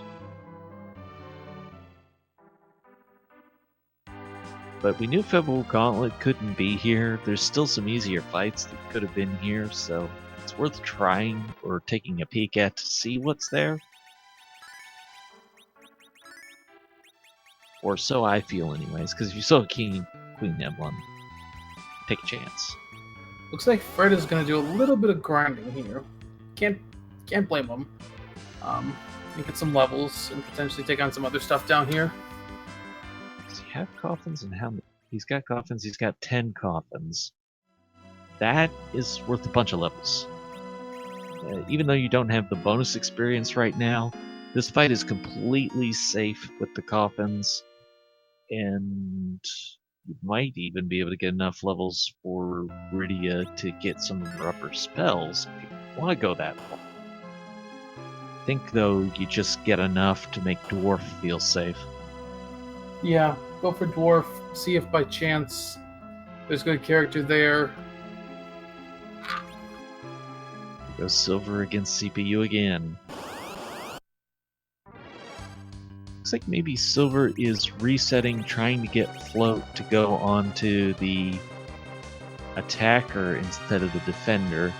But we knew Pabul Gauntlet couldn't be here. There's still some easier fights that could have been here, so it's worth trying or taking a peek at to see what's there. Or so I feel anyways, because if you saw Queen Emblem, take a chance. Looks like Fred is going to do a little bit of grinding here. Can't blame him. You get some levels and potentially take on some other stuff down here. Does he have coffins and how many? He's got coffins. He's got 10 coffins. That is worth a bunch of levels. Even though you don't have the bonus experience right now, this fight is completely safe with the coffins, and you might even be able to get enough levels for Rydia to get some of her upper spells if you want to go that far. I think, though, you just get enough to make Dwarf feel safe. Yeah, go for Dwarf, see if by chance there's a good character there. Go Silver against CPU again. Looks like maybe Silver is resetting, trying to get Float to go onto the attacker instead of the defender.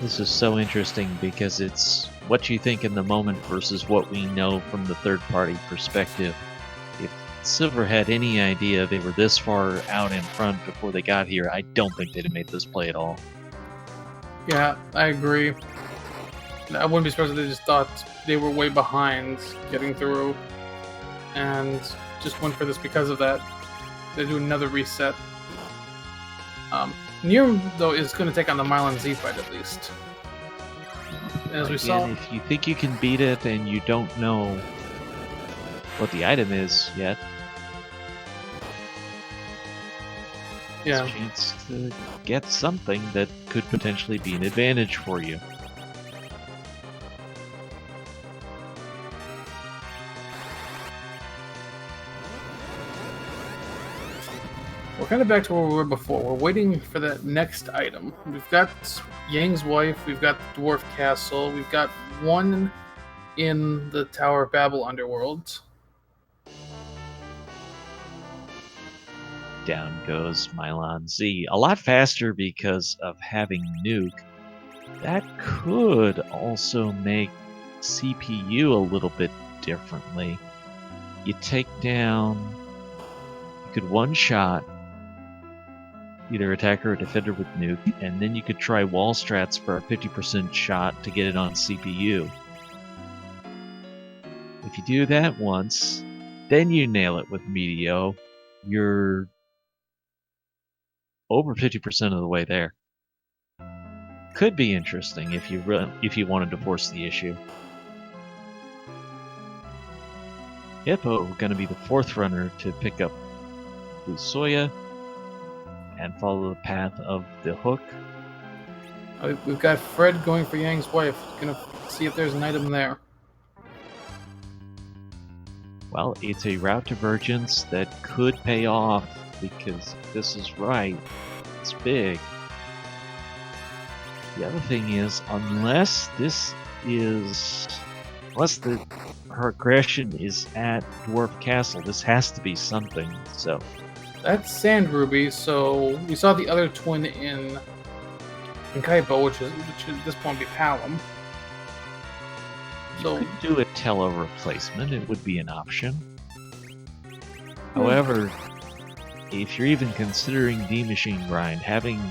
This is so interesting because it's what you think in the moment versus what we know from the third-party perspective. If Silver had any idea they were this far out in front before they got here, I don't think they'd have made this play at all. Yeah, I agree. I wouldn't be surprised if they just thought they were way behind getting through and just went for this because of that. They do another reset. neerrm, though, is going to take on the Mylon Z fight at least. As we saw, if you think you can beat it and you don't know what the item is yet, yeah, it's a chance to get something that could potentially be an advantage for you. we're kind of back to where we were before. We're waiting for that next item. We've got Yang's wife, we've got the Dwarf Castle, we've got one in the Tower of Babel Underworld. Down goes Mylon Z. A lot faster because of having Nuke. That could also make CPU a little bit differently. You take down... You could one-shot either attacker or defender with Nuke, and then you could try wall strats for a 50% shot to get it on CPU. If you do that once, then you nail it with Meteo, you're over 50% of the way there. Could be interesting if you wanted to force the issue. Hippo going to be the fourth runner to pick up Lusoya and follow the path of the hook. We've got Fred going for Yang's wife. Gonna see if there's an item there. Well, it's a route divergence that could pay off because if this is right, it's big. The other thing is, unless her aggression is at Dwarf Castle, this has to be something. So that's Sand Ruby. So we saw the other twin in Kaipo, which at this point would be Palom. You could do a Tela replacement. It would be an option. However, if you're even considering D-Machine grind, having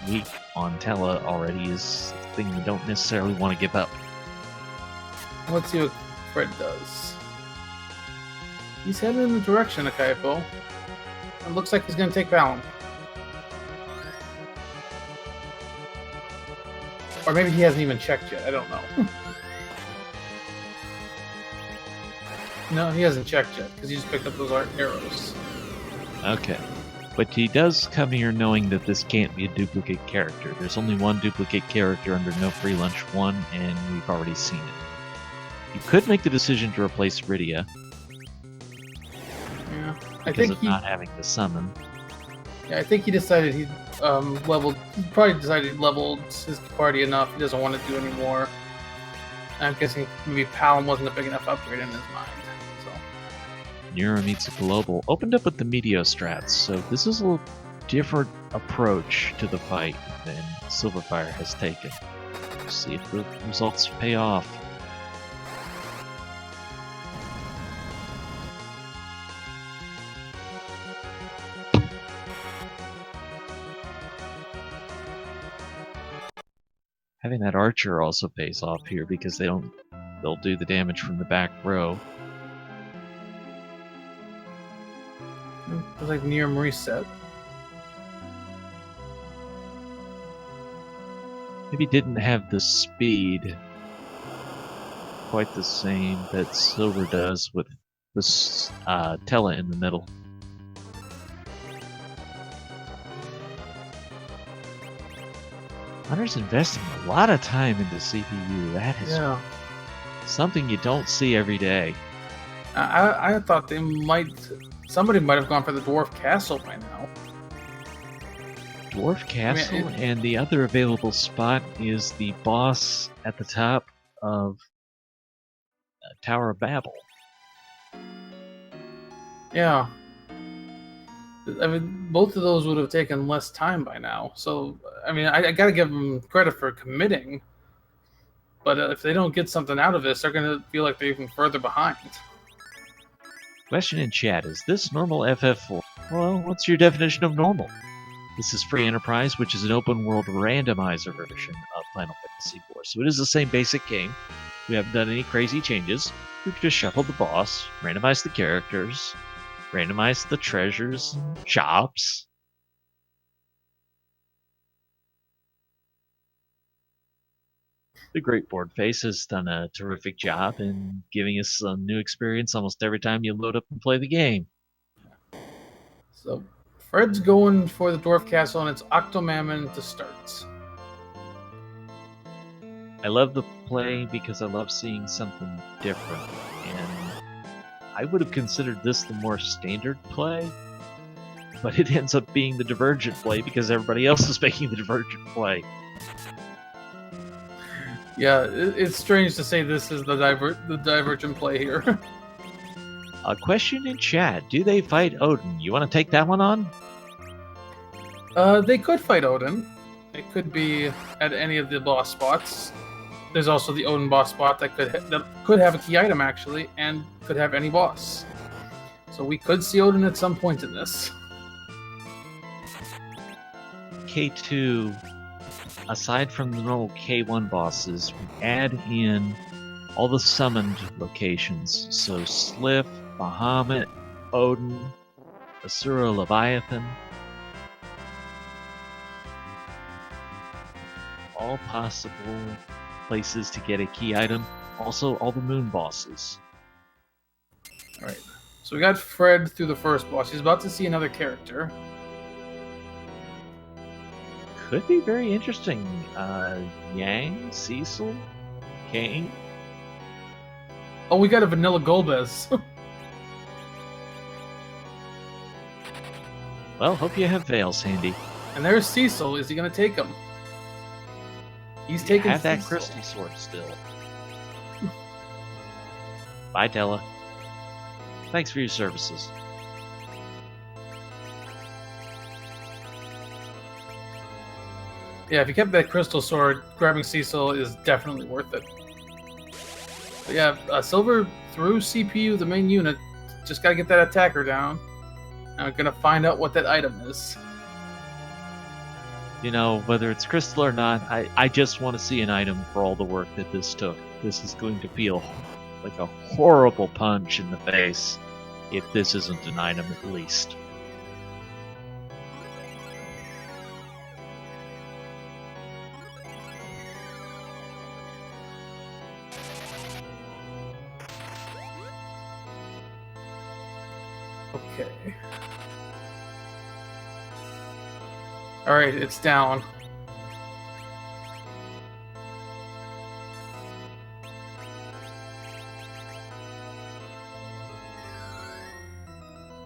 weak on Tela already is a thing you don't necessarily want to give up. Let's see what Fred does. He's heading in the direction of Kaipo. It looks like he's going to take Palom. Or maybe he hasn't even checked yet. I don't know. No, he hasn't checked yet, because he just picked up those arrows. Okay. But he does come here knowing that this can't be a duplicate character. There's only one duplicate character under No Free Lunch 1, and we've already seen it. You could make the decision to replace Rydia. Yeah. Because of not having to summon. Yeah, I think he decided he probably decided he leveled his party enough. He doesn't want to do any more. I'm guessing maybe Palom wasn't a big enough upgrade in his mind. neerrm meets a global. Opened up with the Meteo strats, so this is a little different approach to the fight than Sylverfyre has taken. See if the results pay off. Having that archer also pays off here because they'll do the damage from the back row. It's like neerrm reset. Maybe didn't have the speed quite the same that Silver does with this Tella in the middle. Hunter's investing a lot of time into CPU. That is something you don't see every day. I thought somebody might have gone for the dwarf castle by now. Dwarf Castle, and the other available spot is the boss at the top of Tower of Babel. Yeah. I mean, both of those would have taken less time by now. So, I mean, I gotta give them credit for committing. But if they don't get something out of this, they're gonna feel like they're even further behind. Question in chat, is this normal FF4? Well, what's your definition of normal? This is Free Enterprise, which is an open-world randomizer version of Final Fantasy IV. So it is the same basic game. We haven't done any crazy changes. We've just shuffled the boss, randomized the characters, randomized the treasures, shops. The Great Board Face has done a terrific job in giving us a new experience almost every time you load up and play the game. So, Fred's going for the Dwarf Castle, and it's Octomammon to start. I love the play because I love seeing something different, and I would have considered this the more standard play, but it ends up being the divergent play because everybody else is making the divergent play. Yeah, it's strange to say this is the divergent play here. A question in chat, do they fight Odin? You want to take that one on? They could fight Odin. It could be at any of the boss spots. There's also the Odin boss spot that could have a key item, actually, and could have any boss. So we could see Odin at some point in this. K2, aside from the normal K1 bosses, we add in all the summoned locations. So Sliff, Bahamut, Odin, Asura Leviathan. All possible places to get a key item. Also, all the moon bosses. Alright, so we got Fred through the first boss. He's about to see another character. Could be very interesting. Yang, Cecil, Kane. Oh, we got a Vanilla Golbez. Well, hope you have veils handy. And there's Cecil. Is he going to take him? He's taking have that Cecil. crystal sword still. Bye, Della. Thanks for your services. Yeah, if you kept that crystal sword, grabbing Cecil is definitely worth it. But yeah, Silver through CPU, the main unit. Just gotta get that attacker down. And we're gonna find out what that item is. You know, whether it's crystal or not, I just want to see an item for all the work that this took. This is going to feel like a horrible punch in the face if this isn't an item at least. Okay. Alright, it's down.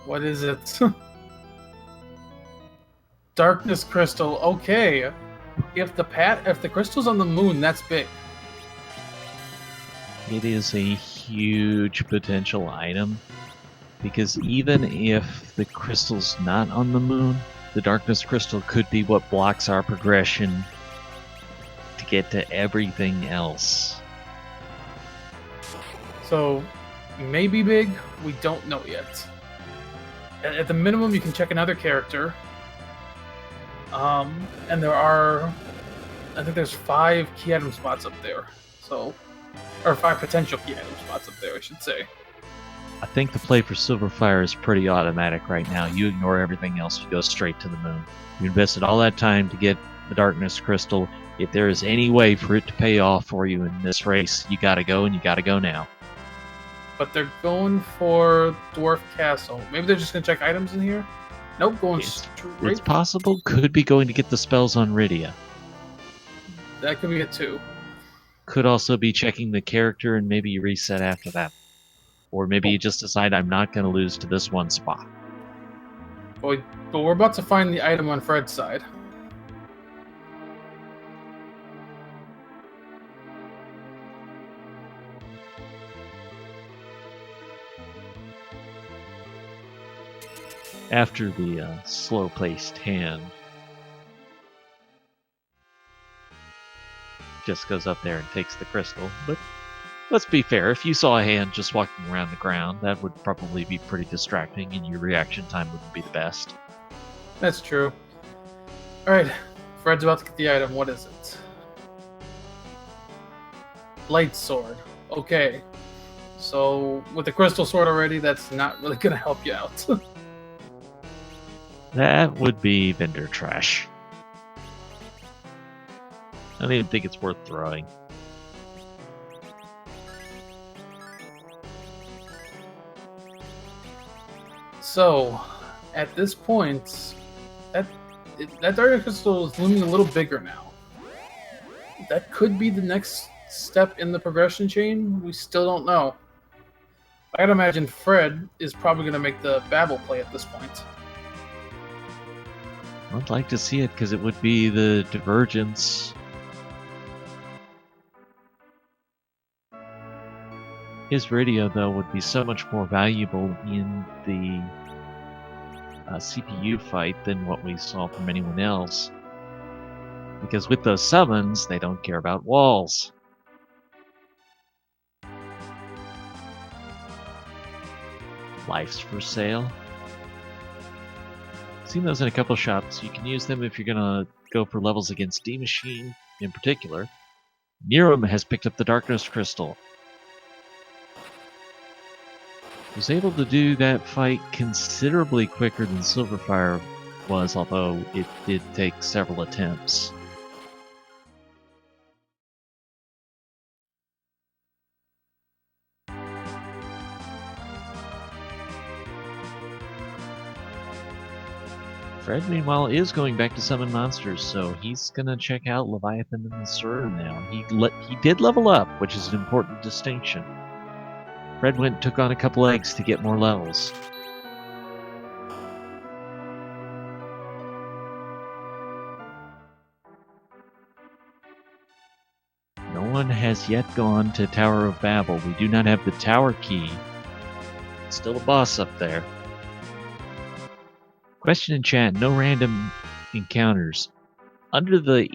What is it? Darkness crystal. Okay. If the crystal's on the moon, that's big. It is a huge potential item, because even if the crystal's not on the moon, the darkness crystal could be what blocks our progression to get to everything else. So, maybe big. We don't know yet. At the minimum, you can check another character. And there are, I think there's 5 key item spots up there. So, or 5 potential key item spots up there, I should say. I think the play for Sylverfyre is pretty automatic right now. You ignore everything else, you go straight to the moon. You invested all that time to get the Darkness Crystal. If there is any way for it to pay off for you in this race, you gotta go, and you gotta go now. But they're going for Dwarf Castle. Maybe they're just going to check items in here? Nope, going straight. It's possible. Could be going to get the spells on Rydia. That could be it too. Could also be checking the character and maybe you reset after that. Or maybe you just decide I'm not going to lose to this one spot. But we're about to find the item on Fred's side. After the slow-placed hand just goes up there and takes the crystal. But let's be fair, if you saw a hand just walking around the ground, that would probably be pretty distracting and your reaction time wouldn't be the best. That's true. Alright, Fred's about to get the item. What is it? Light Sword. Okay. So, with the crystal sword already, that's not really going to help you out. That would be vendor trash. I don't even think it's worth throwing. So, at this point, that Dark Crystal is looming a little bigger now. That could be the next step in the progression chain. We still don't know. I'd imagine Fred is probably going to make the Babel play at this point. I'd like to see it because it would be the divergence. His radio, though, would be so much more valuable in the CPU fight than what we saw from anyone else. Because with those summons, they don't care about walls. Life's for sale. Seen those in a couple shops. You can use them if you're gonna go for levels against D Machine in particular. neerrm has picked up the Darkness Crystal. Was able to do that fight considerably quicker than Sylverfyre was, although it did take several attempts. Fred, meanwhile, is going back to summon monsters, so he's gonna check out Leviathan and the Sur now. He did level up, which is an important distinction. Fred went and took on a couple eggs to get more levels. No one has yet gone to Tower of Babel. We do not have the tower key. Still a boss up there. Question in chat, no random encounters. Under the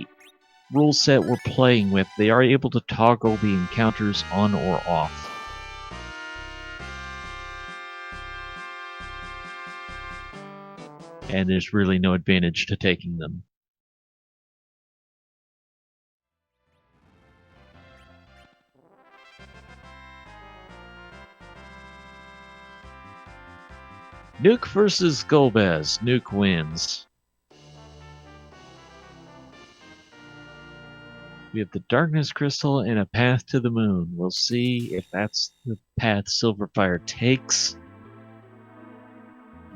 rule set we're playing with, they are able to toggle the encounters on or off. And there's really no advantage to taking them. Nuke versus Golbez. Nuke wins. We have the Darkness Crystal and a path to the moon. We'll see if that's the path Sylverfyre takes.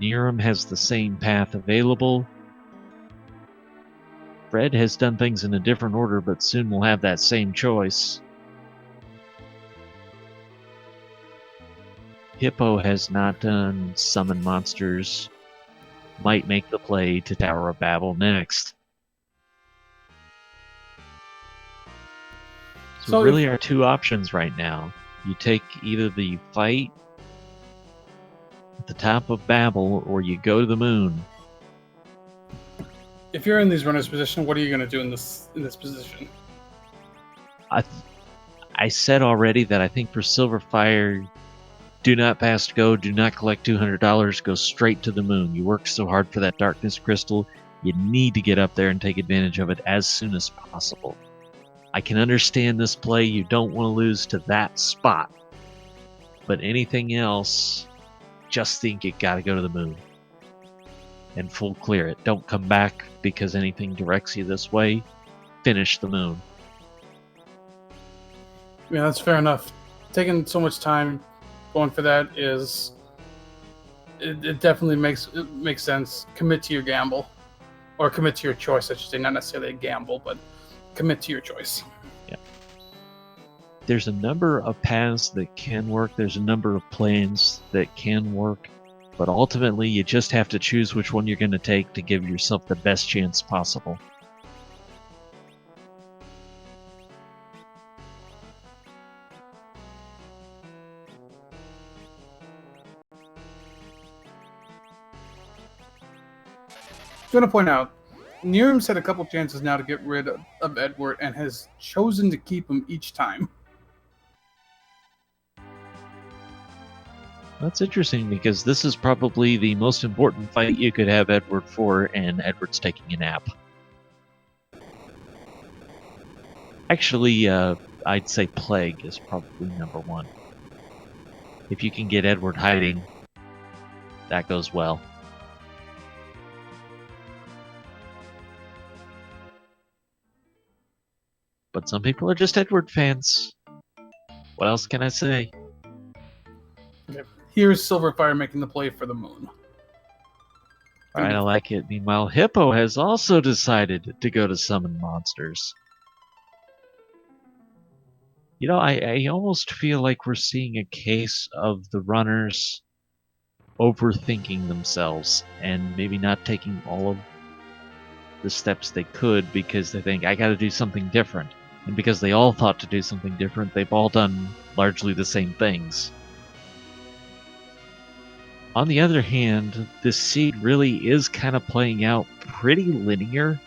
neerrm has the same path available. Fred has done things in a different order, but soon we'll have that same choice. Hippo has not done summon monsters. Might make the play to Tower of Babel next. So really our two options right now. You take either the fight at the top of Babel, or you go to the moon. If you're in these runners' position, what are you going to do in this position? I said already that I think for Sylverfyre, do not pass go, do not collect $200, go straight to the moon. You worked so hard for that darkness crystal, you need to get up there and take advantage of it as soon as possible. I can understand this play, you don't want to lose to that spot. But anything else, just think you gotta go to the moon. And full clear it. Don't come back because anything directs you this way. Finish the moon. Yeah, that's fair enough. Taking so much time going for that is it definitely makes sense. Commit to your gamble, or commit to your choice. I should say, not necessarily a gamble, but commit to your choice. Yeah. There's a number of paths that can work. There's a number of plans that can work, but ultimately you just have to choose which one you're going to take to give yourself the best chance possible. I'm going to point out, neerrm's had a couple chances now to get rid of Edward and has chosen to keep him each time. That's interesting because this is probably the most important fight you could have Edward for, and Edward's taking a nap. Actually, I'd say Plague is probably number one. If you can get Edward hiding, that goes well. But some people are just Edward fans. What else can I say? Okay. Here's Sylverfyre making the play for the moon. Alright, I like it. Meanwhile, Hippo has also decided to go to summon monsters. You know, I almost feel like we're seeing a case of the runners overthinking themselves and maybe not taking all of the steps they could because they think, I gotta do something different. And because they all thought to do something different, they've all done largely the same things. On the other hand, this seed really is kind of playing out pretty linear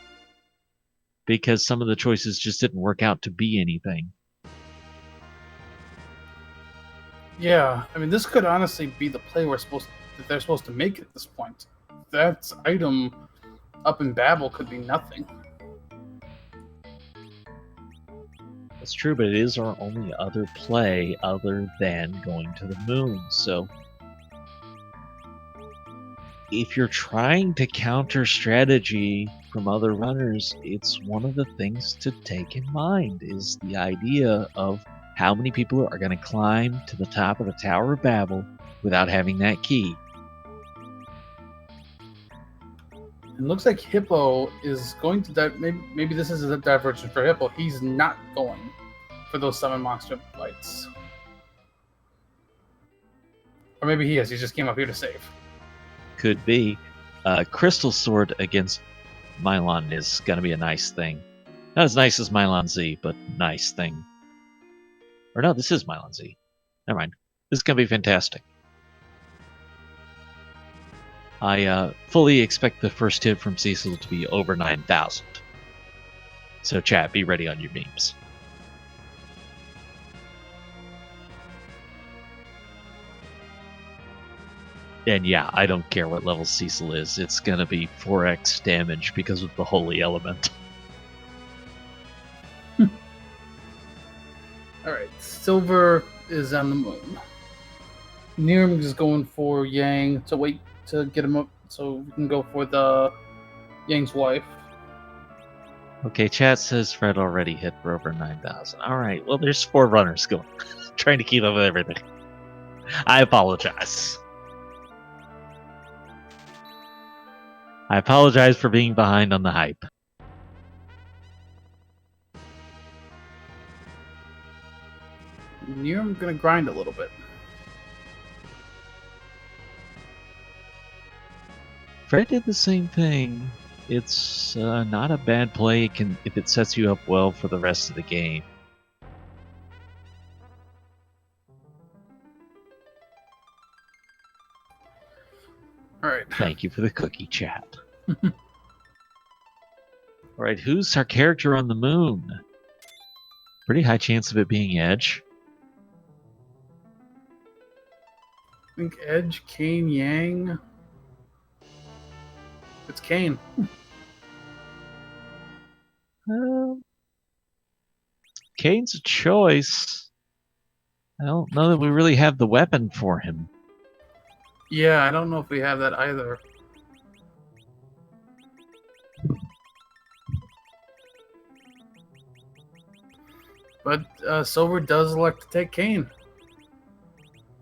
because some of the choices just didn't work out to be anything. Yeah, I mean, this could honestly be the play that they're supposed to make at this point. That item up in Babel could be nothing. That's true, but it is our only other play other than going to the moon, so if you're trying to counter strategy from other runners, it's one of the things to take in mind is the idea of how many people are going to climb to the top of the Tower of Babel without having that key. It looks like Hippo is going to maybe this is a diversion for Hippo. He's not going for those summon monster fights. Or maybe he is. He just came up here to save. Could be. Crystal Sword against Mylon is going to be a nice thing. Not as nice as Mylon Z, but nice thing. Or no, this is Mylon Z. Never mind. This is going to be fantastic. I fully expect the first hit from Cecil to be over 9,000. So chat, be ready on your memes. And yeah, I don't care what level Cecil is. It's going to be 4x damage because of the Holy Element. Alright, Silver is on the moon. neerrm is going for Yang to wait to get him up so we can go for the Yang's wife. Okay, chat says Fred already hit for over 9,000. Alright, well there's 4 runners going. Trying to keep up with everything. I apologize. I apologize for being behind on the hype. neerrm gonna grind a little bit. Fred did the same thing. It's not a bad play if it sets you up well for the rest of the game. Alright. Thank you for the cookie, chat. Alright, who's our character on the moon? Pretty high chance of it being Edge. I think Edge, Kane, Yang. It's Kane. Kane's a choice. I don't know that we really have the weapon for him. Yeah, I don't know if we have that either. But Silver does elect to take Kane.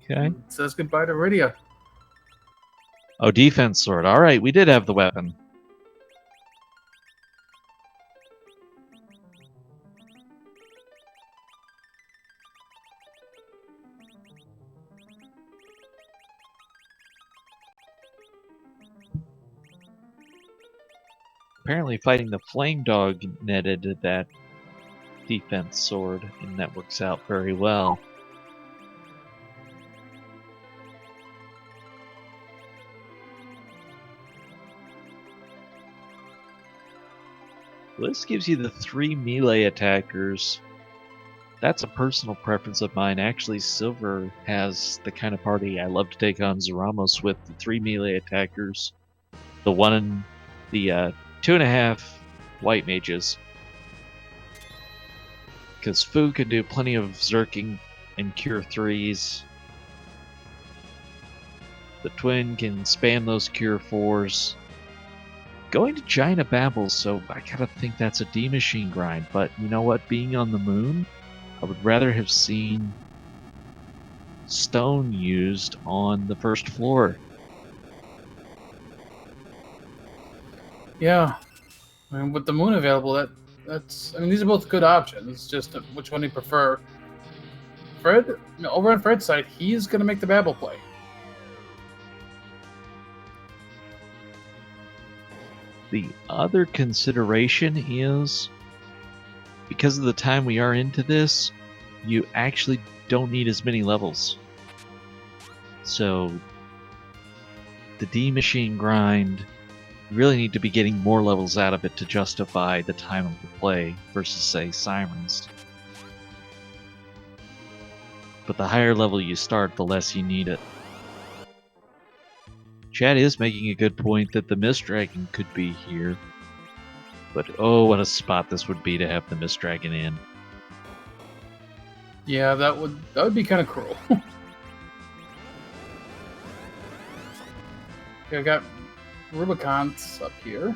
Okay. Says goodbye to Rydia. Oh, defense sword. All right, we did have the weapon. Apparently fighting the flame dog netted that defense sword, and that works out very well. This gives you the 3 melee attackers. That's a personal preference of mine. Actually, Silver has the kind of party I love to take on Zaramos with, the 3 melee attackers, the 2.5 white mages. Because Fu can do plenty of zerking and cure 3s. The twin can spam those cure 4s. Going to China babbles, so I gotta think that's a D machine grind. But you know what? Being on the moon, I would rather have seen stone used on the first floor. Yeah, I mean, with the moon available, that's. I mean, these are both good options. It's just which one you prefer. Fred, over on Fred's side, he's gonna make the Babel play. The other consideration is, because of the time we are into this, you actually don't need as many levels. So the D machine grind, you really need to be getting more levels out of it to justify the time of the play versus, say, Sirens. But the higher level you start, the less you need it. Chad is making a good point that the Mist Dragon could be here. But oh, what a spot this would be to have the Mist Dragon in. Yeah, that would be kind of cruel. Okay, I got Rubicons up here.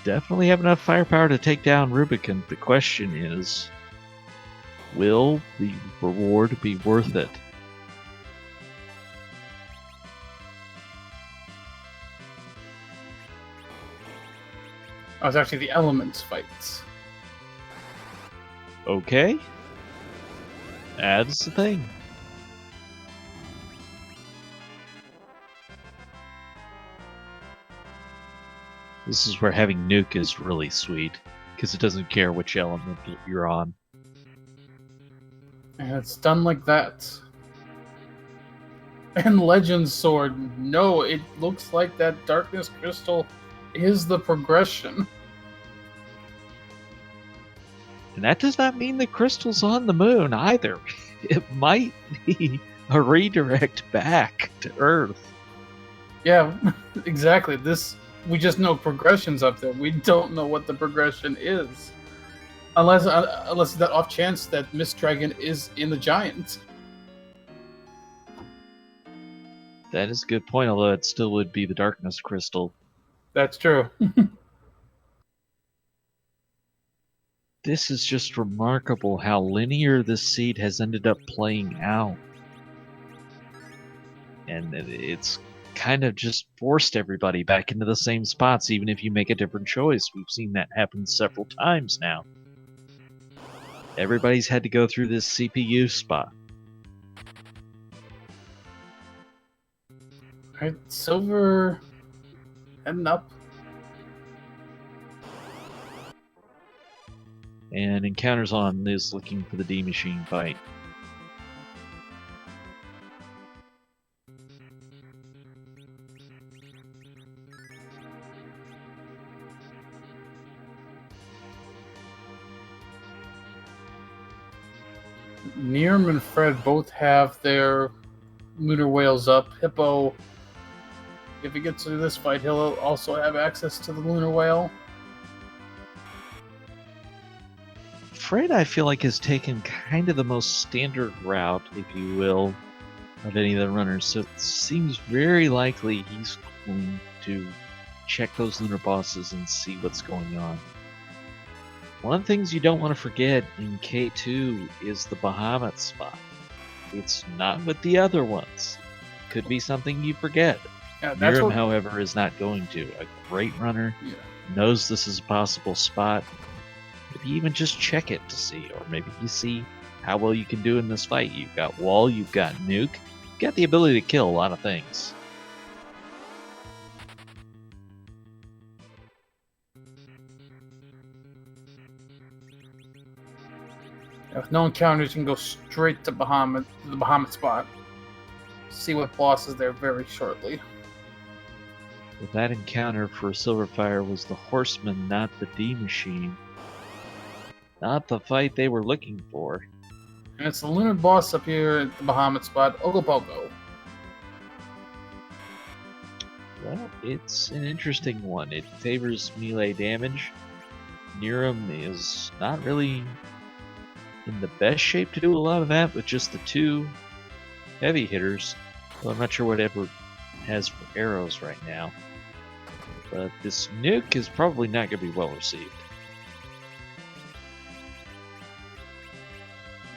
Definitely have enough firepower to take down Rubicon. The question is, will the reward be worth it? Oh, it's actually the Elements fights. Okay. That's the thing. This is where having Nuke is really sweet, because it doesn't care which element you're on. And it's done like that. And Legend's Sword, no, it looks like that Darkness Crystal is the progression. And that does not mean the crystal's on the moon either. It might be a redirect back to Earth. Yeah, exactly. We just know progression's up there. We don't know what the progression is. Unless that off chance that Mist Dragon is in the Giant. That is a good point, although it still would be the Darkness Crystal. That's true. This is just remarkable how linear this seed has ended up playing out. And it's kind of just forced everybody back into the same spots, even if you make a different choice. We've seen that happen several times now. Everybody's had to go through this CPU spot. Alright, Silver heading up. And Encounters on is looking for the D machine fight. neerrm and Fred both have their lunar whales up. Hippo, if he gets to this fight, he'll also have access to the lunar whale. Fred, I feel like, has taken kind of the most standard route, if you will, of any of the runners. So it seems very likely he's going to check those lunar bosses and see what's going on. One of the things you don't want to forget in K2 is the Bahamut spot. It's not with the other ones. Could be something you forget. Yeah, that's neerrm, what... however, is not going to. A great runner knows this is a possible spot. Maybe even just check it to see, or maybe you see how well you can do in this fight. You've got wall, you've got nuke, you've got the ability to kill a lot of things. If no encounters, you can go straight to the Bahamut spot. See what boss is there very shortly. But that encounter for Sylverfyre was the Horseman, not the D-Machine. Not the fight they were looking for. And it's the lunar boss up here at the Bahamut spot, Ogopogo. Well, it's an interesting one. It favors melee damage. neerrm is not really in the best shape to do a lot of that with just the two heavy hitters. Well, I'm not sure what Edward has for arrows right now. But this nuke is probably not going to be well received.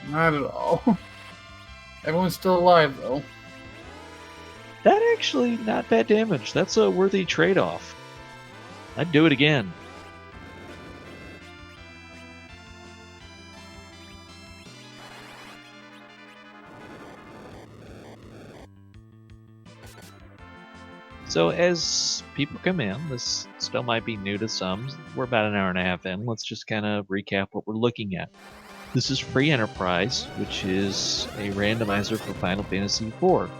Not at all. Everyone's still alive, though. That actually not bad damage. That's a worthy trade-off. I'd do it again. So as people come in, this still might be new to some. We're about an hour and a half in. Let's just kind of recap what we're looking at. This is Free Enterprise, which is a randomizer for Final Fantasy IV.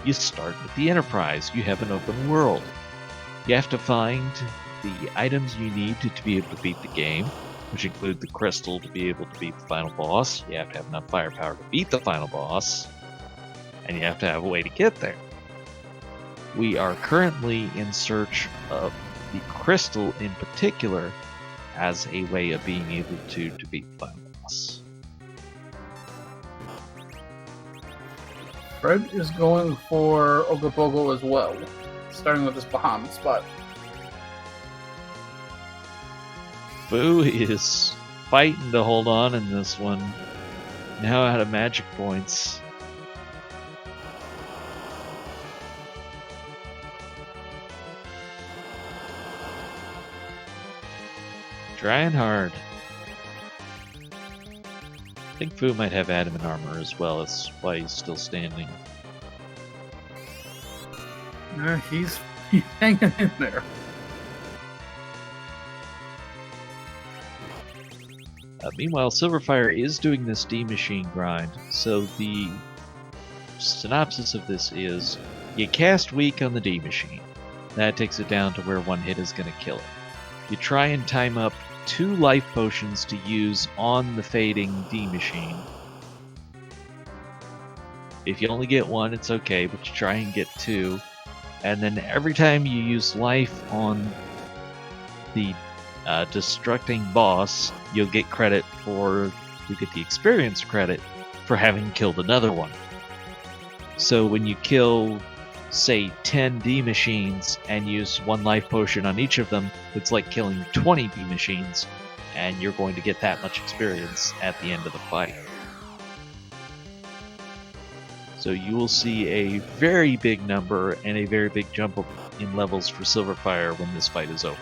You start with the Enterprise. You have an open world. You have to find the items you need to be able to beat the game, which include the crystal to be able to beat the final boss. You have to have enough firepower to beat the final boss, and you have to have a way to get there. We are currently in search of the crystal in particular as a way of being able to beat the final boss. Fred is going for Ogopogo as well, starting with this Bahamut spot. Boo is fighting to hold on in this one. Now out of magic points. Trying hard. I think Fu might have adamant armor as well. That's why he's still standing. He's hanging in there. Meanwhile, Sylverfyre is doing this D-Machine grind. So the synopsis of this is, you cast weak on the D-Machine. That takes it down to where one hit is going to kill it. You try and time up 2 life potions to use on the fading D-Machine. If you only get 1, it's okay, but you try and get 2. And then every time you use life on the destructing boss, you'll get credit for, you get the experience credit for having killed another one. So when you kill, say, 10 D-Machines and use 1 life potion on each of them, it's like killing 20 D-Machines, and you're going to get that much experience at the end of the fight. So you will see a very big number and a very big jump up in levels for Sylverfyre when this fight is over.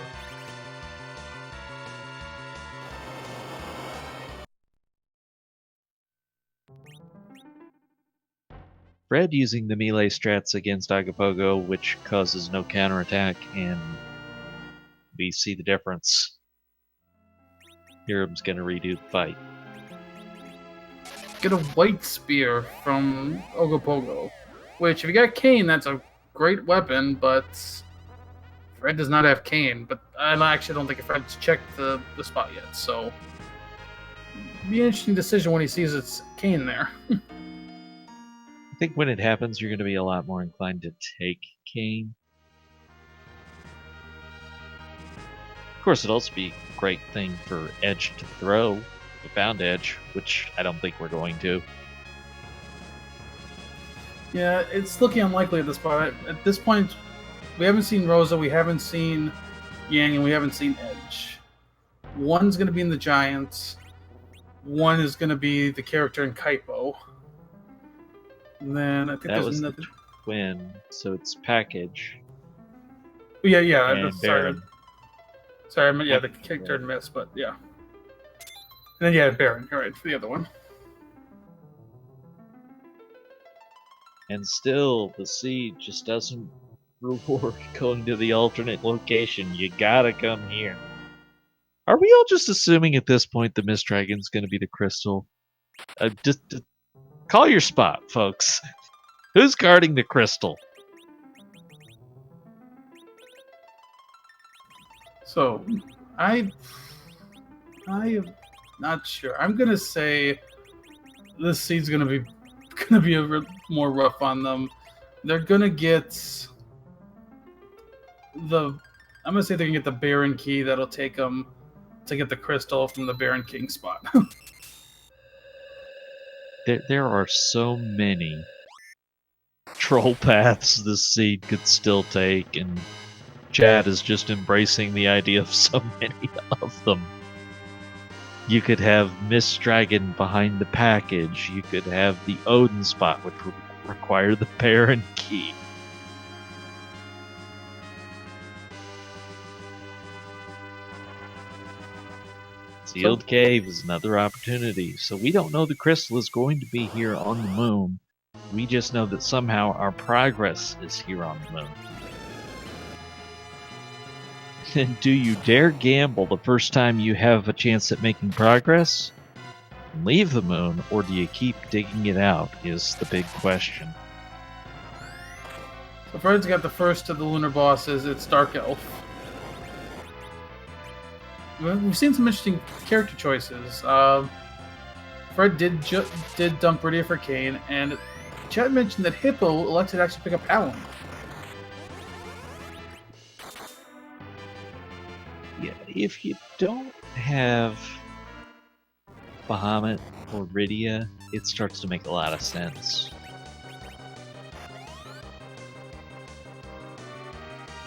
Fred using the melee strats against Ogopogo, which causes no counterattack, and we see the difference. neerrm's gonna redo the fight. Get a white spear from Ogopogo, which if you got Kane, that's a great weapon, but Fred does not have Kane. But I actually don't think Fred's checked the spot yet, so Be an interesting decision when he sees it's Kane there. I think when it happens, you're going to be a lot more inclined to take Kane. Of course, it'd also be a great thing for Edge to throw. We found Edge, which I don't think we're going to. Yeah, it's looking unlikely at this point. At this point, we haven't seen Rosa, we haven't seen Yang, and we haven't seen Edge. One's going to be in the Giants. One is going to be the character in Kaipo. And then I think that there's was another the twin, so it's Package. Yeah, And Baron. Sorry, I meant, the character in Miss, but yeah. And then, Baron, you're right, for the other one. And still, the seed just doesn't reward going to the alternate location. You gotta come here. Are we all just assuming at this point the Mist Dragon's gonna be the crystal? Just call your spot, folks. Who's guarding the crystal? So, I am not sure. I'm gonna say this seed's gonna be more rough on them. They're gonna get I'm gonna say they're gonna get the Baron key that'll take them to get the crystal from the Baron King spot. There are so many troll paths this seed could still take, and Chad is just embracing the idea of so many of them. You could have Mist Dragon behind the package. You could have the Odin spot, which would require the Baron key. Sealed Cave is another opportunity. So we don't know the crystal is going to be here on the moon. We just know that somehow our progress is here on the moon. And do you dare gamble the first time you have a chance at making progress? Leave the moon, or do you keep digging it out, is the big question. So Fred's got the first of the lunar bosses. It's Dark Elf. We've seen some interesting character choices. Fred did dump Rydia for Kane, and Chad mentioned that Hippo elected to actually pick up Alan. Yeah, if you don't have Bahamut or Rydia, it starts to make a lot of sense.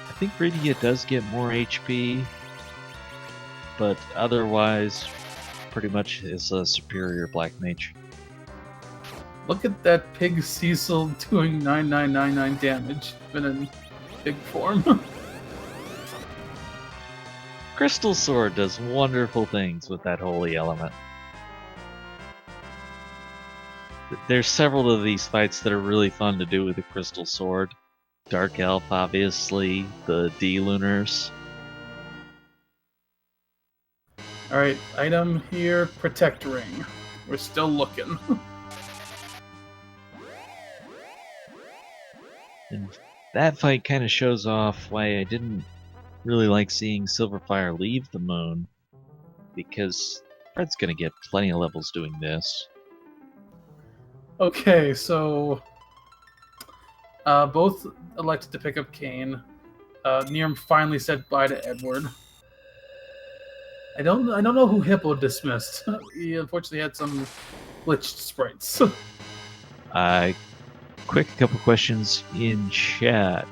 I think Rydia does get more HP, but otherwise, pretty much is a superior Black Mage. Look at that pig Cecil doing 9999 damage, but in pig form. Crystal Sword does wonderful things with that holy element. There's several of these fights that are really fun to do with the Crystal Sword. Dark Elf, obviously, the D-Lunars. Alright, item here, Protect Ring. We're still looking. And that fight kind of shows off why I didn't really like seeing Sylverfyre leave the moon, because Fred's going to get plenty of levels doing this. Okay, so both elected to pick up Kane. neerrm finally said bye to Edward. I don't know who Hippo dismissed. He unfortunately had some glitched sprites. Quick couple questions in chat.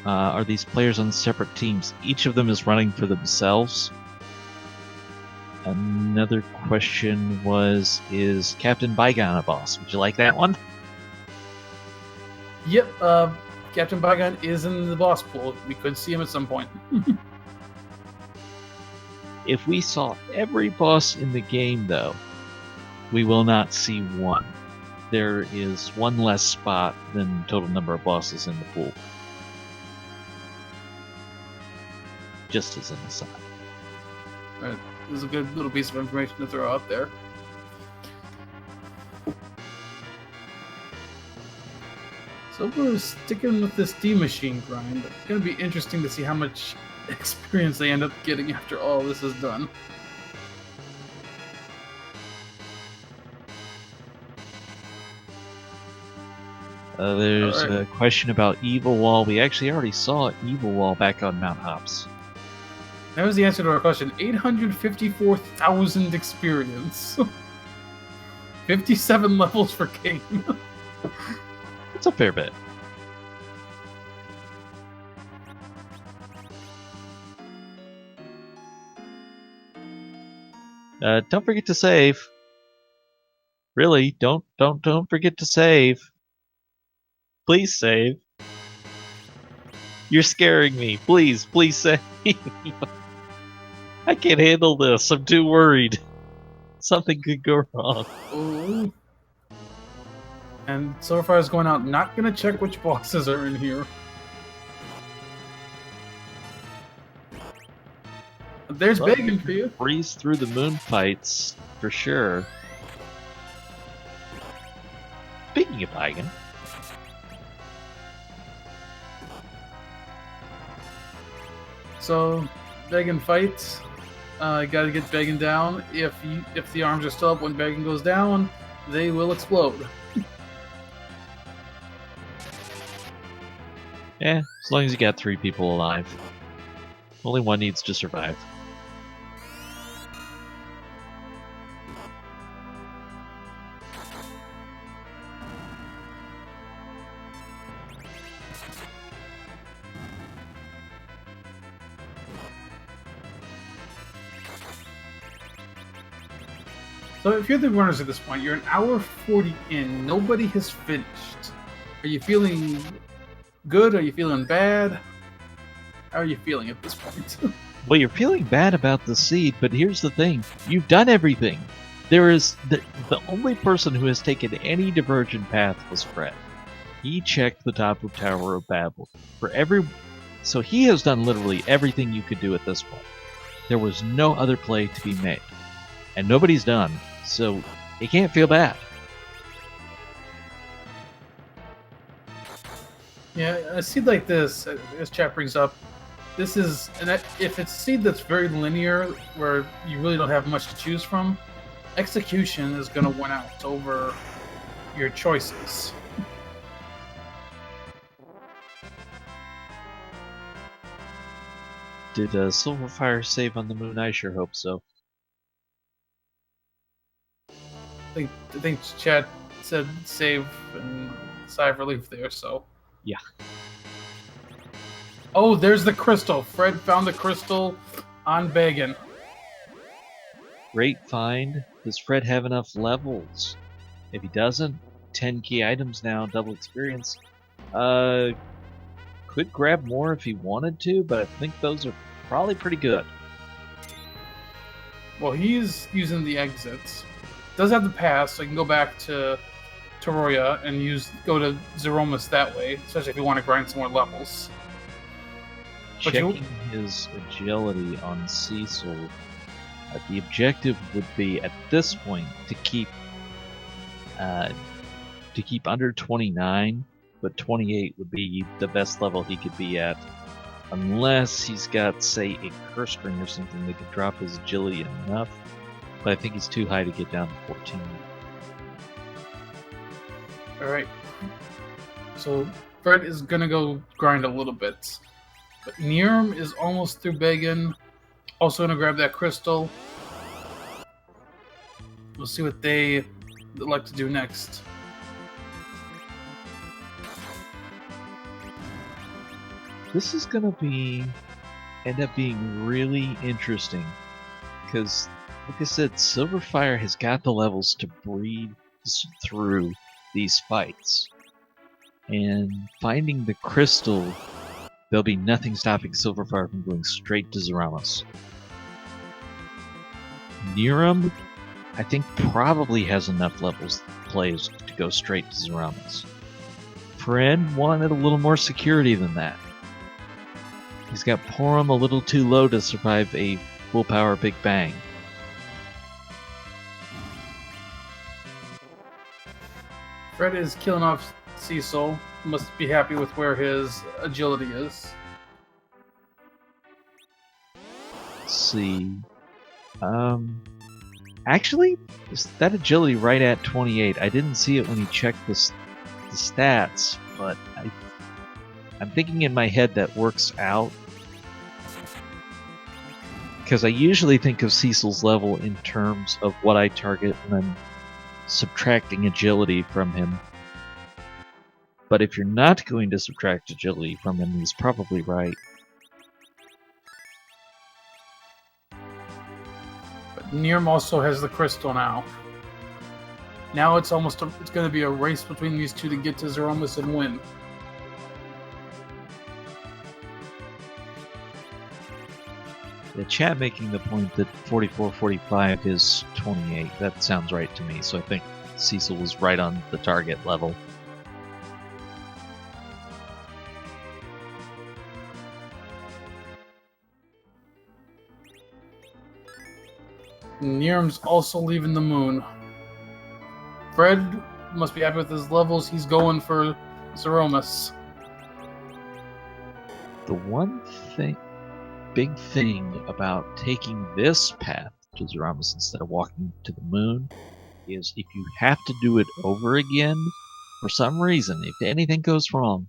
Are these players on separate teams? Each of them is running for themselves. Another question was, is Captain Bygone a boss? Would you like that one? Yep, Captain Bygone is in the boss pool. We could see him at some point. If we saw every boss in the game, though, we will not see one. There is one less spot than total number of bosses in the pool. Just as an aside. Right. This is a good little piece of information to throw out there. So we're sticking with this D-Machine grind. It's going to be interesting to see how much experience they end up getting after all this is done. There's a question about Evil Wall. We actually already saw Evil Wall back on Mount Hops. That was the answer to our question. 854,000 experience. 57 levels for game. It's a fair bit. Don't forget to save. Really, don't forget to save. Please save. You're scaring me. Please save. I can't handle this. I'm too worried. Something could go wrong. Ooh. And Sylverfyre is going out, not going to check which bosses are in here. There's begging for you. Breeze through the moon fights, for sure. Speaking of Bagan. So, Beggin fights. You gotta get Beggin down. If the arms are still up when Beggin goes down, they will explode. Yeah, as long as you got 3 people alive. Only one needs to survive. So if you're the runners at this point, you're an hour 40 in. Nobody has finished. Are you feeling good? Are you feeling bad? How are you feeling at this point? Well, you're feeling bad about the seed, but here's the thing. You've done everything. There is the only person who has taken any divergent path was Fred. He checked the top of Tower of Babel. So he has done literally everything you could do at this point. There was no other play to be made. And nobody's done, so you can't feel bad. Yeah, a seed like this, as chat brings up, this is, and if it's a seed that's very linear, where you really don't have much to choose from, execution is going to win out over your choices. Did Sylverfyre save on the moon? I sure hope so. I think chat said save and sigh of relief there, so. Yeah. Oh, there's the crystal. Fred found the crystal on Beggin. Great find. Does Fred have enough levels? If he doesn't, 10 key items now, double experience. Could grab more if he wanted to, but I think those are probably pretty good. Well, he's using the exits. Does have the pass, so you can go back to Toroya and go to Zeromus that way, especially if you want to grind some more levels. Checking his agility on Cecil. The objective would be at this point to keep under 29, but 28 would be the best level he could be at, unless he's got, say, a curse ring or something that could drop his agility enough. But I think he's too high to get down to 14. Alright. So Fred is gonna go grind a little bit. But neerrm is almost through Beggin. Also gonna grab that crystal. We'll see what they would like to do next. This is gonna end up being really interesting, because like I said, Sylverfyre has got the levels to breeze through these fights. And finding the crystal, there'll be nothing stopping Sylverfyre from going straight to Zemus. neerrm, I think, probably has enough plays to go straight to Zemus. Fred wanted a little more security than that. He's got Porum a little too low to survive a full power Big Bang. Fred is killing off Cecil. Must be happy with where his agility is. Let's see. Actually, is that agility right at 28? I didn't see it when he checked this the stats, but I'm thinking in my head that works out. Because I usually think of Cecil's level in terms of what I target when I'm subtracting agility from him. But if you're not going to subtract agility from him, he's probably right. But neerrm also has the crystal now. Now it's going to be a race between these two to get to Zeromus and win. The chat making the point that 44-45 is 28. That sounds right to me, so I think Cecil was right on the target level. neerrm's also leaving the moon. Fred must be happy with his levels. He's going for Zeromus. The one big thing about taking this path to Zeromus instead of walking to the moon is if you have to do it over again, for some reason, if anything goes wrong,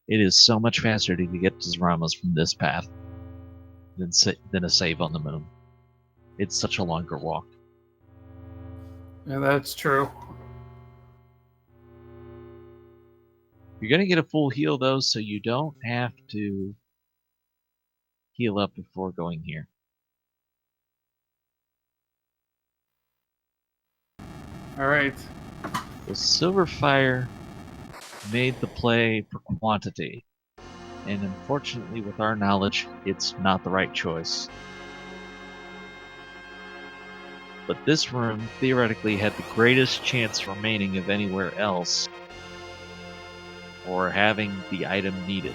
it is so much faster to get to Zeromus from this path than a save on the moon. It's such a longer walk. Yeah, that's true. You're going to get a full heal, though, so you don't have to heal up before going here. Alright. The Sylverfyre made the play for quantity, and unfortunately, with our knowledge, it's not the right choice. But this room theoretically had the greatest chance remaining of anywhere else for having the item needed.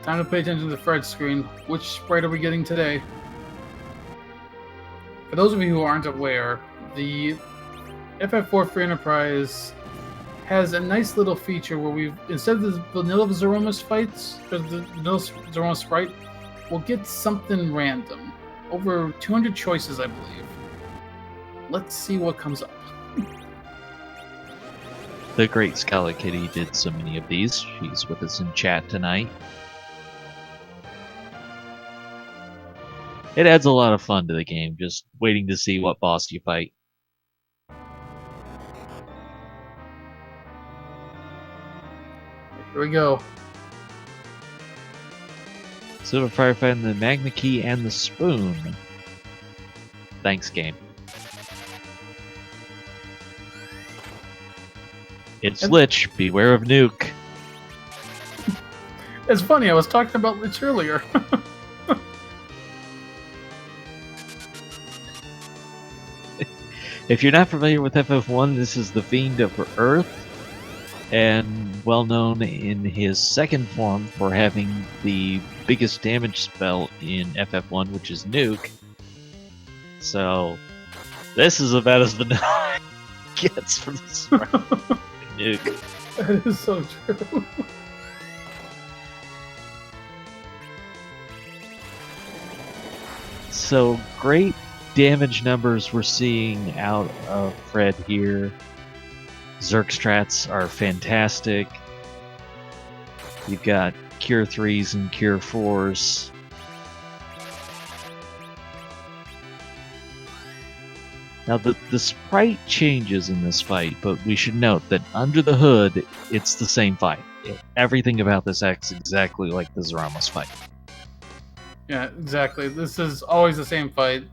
Time to pay attention to the Fred screen. Which sprite are we getting today? For those of you who aren't aware, the FF4 Free Enterprise has a nice little feature where instead of the vanilla Zeromus fights, or the vanilla Zeromus sprite, we'll get something random. Over 200 choices, I believe. Let's see what comes up. The great Scala Kitty did so many of these. She's with us in chat tonight. It adds a lot of fun to the game, just waiting to see what boss you fight. Here we go. Sylverfyre fighting the Magna Key and the Spoon. Thanks, game. It's Lich. Beware of Nuke. It's funny, I was talking about Lich earlier. If you're not familiar with FF1, this is the Fiend of Earth, and well known in his second form for having the biggest damage spell in FF1, which is Nuke. So, this is about as vanilla it gets from this Nuke. That is so true. So, great damage numbers we're seeing out of Fred here. Zerg strats are fantastic. You've got Cure 3s and Cure 4s. Now the sprite changes in this fight, but we should note that under the hood, it's the same fight. Everything about this acts exactly like the Zeromus fight. Yeah, exactly. This is always the same fight.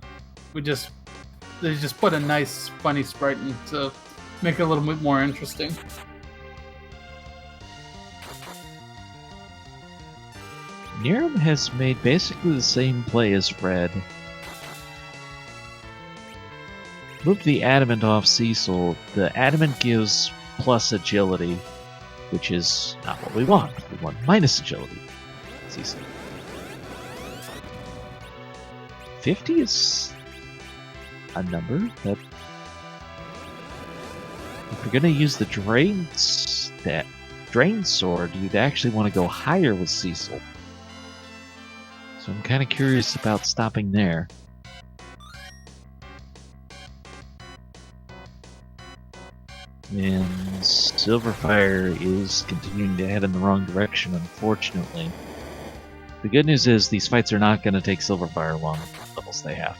They just put a nice, funny sprite in to make it a little bit more interesting. neerrm has made basically the same play as Fred. Move the adamant off Cecil. The adamant gives plus agility, which is not what we want. We want minus agility. Cecil. 50 is a number that, if you're going to use the drain sword, you'd actually want to go higher with Cecil. So I'm kind of curious about stopping there. And Sylverfyre is continuing to head in the wrong direction, unfortunately. The good news is these fights are not going to take Sylverfyre long the levels they have.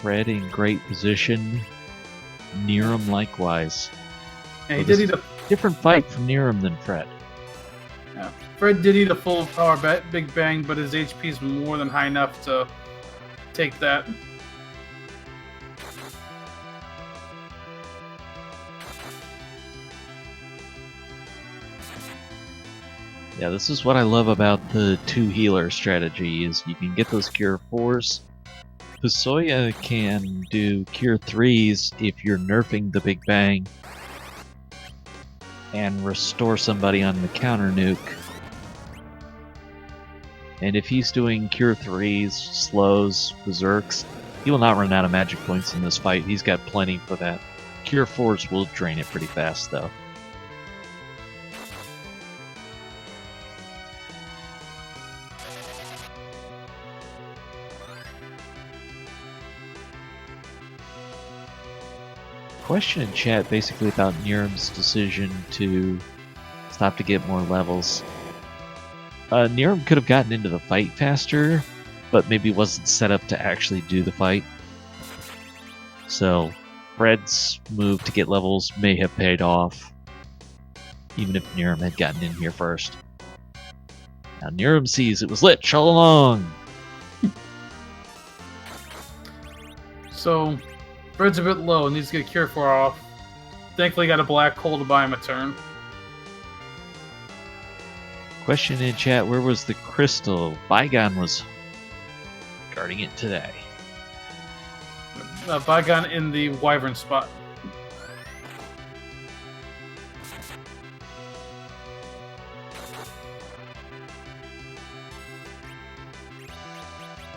Fred in great position. neerrm likewise. Yeah, he did eat a different fight from neerrm than Fred. Yeah. Fred did eat a full power Big Bang, but his HP is more than high enough to take that. Yeah, this is what I love about the 2 healer strategy, is you can get those cure 4s. Pusoya can do cure 3s if you're nerfing the Big Bang and restore somebody on the counter nuke. And if he's doing cure 3s, slows, berserks, he will not run out of magic points in this fight. He's got plenty for that. Cure 4s will drain it pretty fast though. Question in chat basically about neerrm's decision to stop to get more levels. neerrm could have gotten into the fight faster, but maybe wasn't set up to actually do the fight. So Fred's move to get levels may have paid off, even if neerrm had gotten in here first. Now neerrm sees it was Lich all along. So Fred's a bit low, needs to get Cure 4 off. Thankfully got a black hole to buy him a turn. Question in chat, where was the crystal? Bygone was guarding it today. Bygone in the Wyvern spot.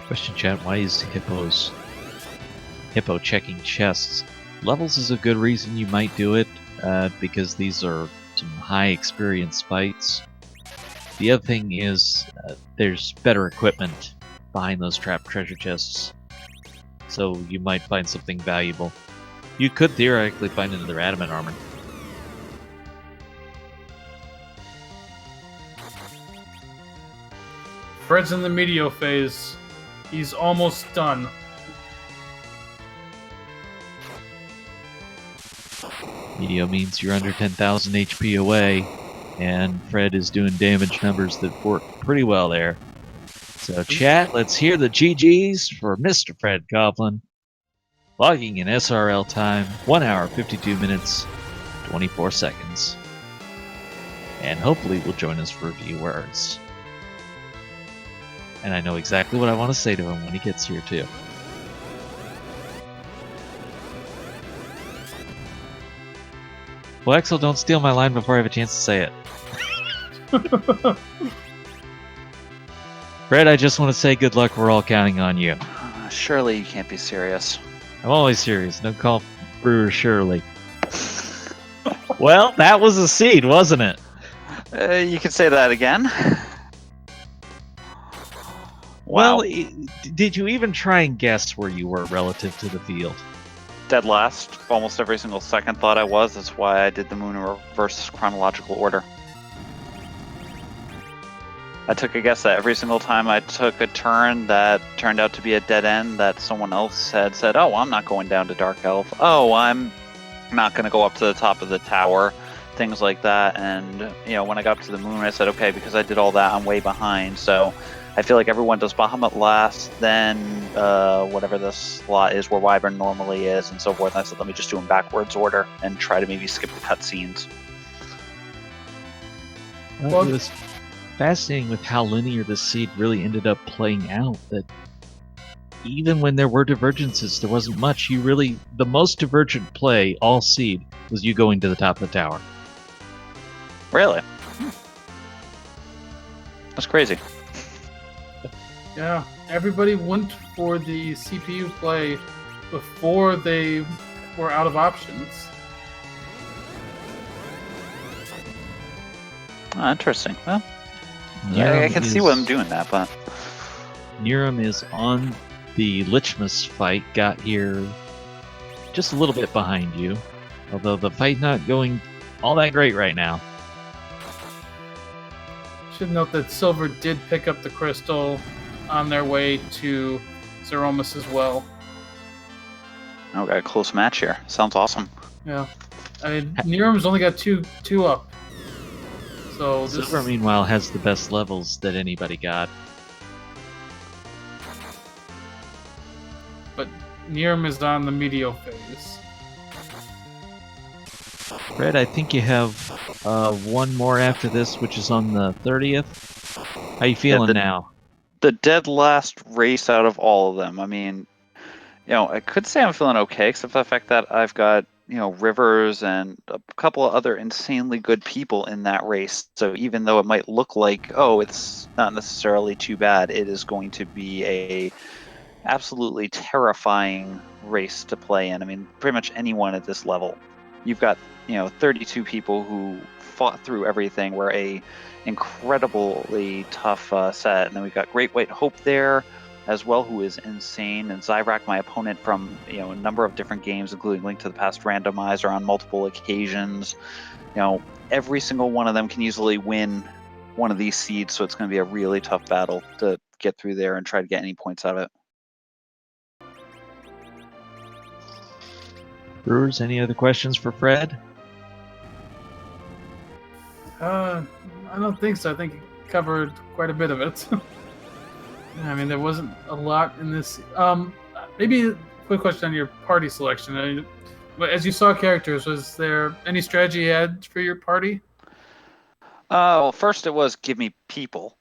Question chat, why is Hippo checking chests? Levels is a good reason you might do it, because these are some high experience fights. The other thing is, there's better equipment behind those trapped treasure chests, so you might find something valuable. You could theoretically find another adamant armor. Fred's in the Meteo phase. He's almost done. Meteo means you're under 10,000 HP away, and Fred is doing damage numbers that work pretty well there. So chat, let's hear the GG's for Mr. Fred Coughlin. Logging in SRL time, 1 hour, 52 minutes, 24 seconds. And hopefully will join us for a few words. And I know exactly what I want to say to him when he gets here too. Well, Axel, don't steal my line before I have a chance to say it. Fred, I just want to say good luck. We're all counting on you. Surely you can't be serious. I'm always serious. Don't call Brewer Shirley. Well, that was a seed, wasn't it? You could say that again. Wow. Well, did you even try and guess where you were relative to the field? Dead last. Almost every single second thought I was. That's why I did the moon in reverse chronological order. I took a guess that every single time I took a turn that turned out to be a dead end, that someone else had said, oh, I'm not going down to Dark Elf. Oh, I'm not going to go up to the top of the tower. Things like that. And, you know, when I got up to the moon, I said, okay, because I did all that, I'm way behind. So I feel like everyone does Bahamut last, then whatever the slot is where Wyvern normally is, and so forth. And I said, let me just do them backwards order and try to maybe skip the cutscenes. Well, it was fascinating with how linear this seed really ended up playing out, that even when there were divergences, there wasn't much. The most divergent play all seed was you going to the top of the tower. Really? That's crazy. Yeah, everybody went for the CPU play before they were out of options. Oh, interesting. Well, I can see why I'm doing that, but neerrm is on the Lichmas fight got here just a little bit behind you, although the fight not going all that great right now. Should note that Silver did pick up the crystal on their way to Zeromus as well. Oh, got a close match here. Sounds awesome. Yeah. I mean, neerrm's only got two up. So this... Silver, meanwhile, has the best levels that anybody got. But neerrm is on the medio phase. Fred, I think you have one more after this, which is on the 30th. How you feeling now? The dead last race out of all of them. I mean, I could say I'm feeling okay, except for the fact that I've got, Rivers and a couple of other insanely good people in that race. So even though it might look like, it's not necessarily too bad, it is going to be a absolutely terrifying race to play in. I mean, pretty much anyone at this level. You've got, 32 people who fought through everything. We're a incredibly tough set. And then we've got Great White Hope there as well, who is insane. And Zyrak, my opponent from, a number of different games, including Link to the Past Randomizer on multiple occasions. Every single one of them can easily win one of these seeds. So it's going to be a really tough battle to get through there and try to get any points out of it. Brewers, any other questions for Fred? I don't think so. I think it covered quite a bit of it. I mean, there wasn't a lot in this. Maybe a quick question on your party selection. As you saw characters, was there any strategy you had for your party? Well, first it was give me people,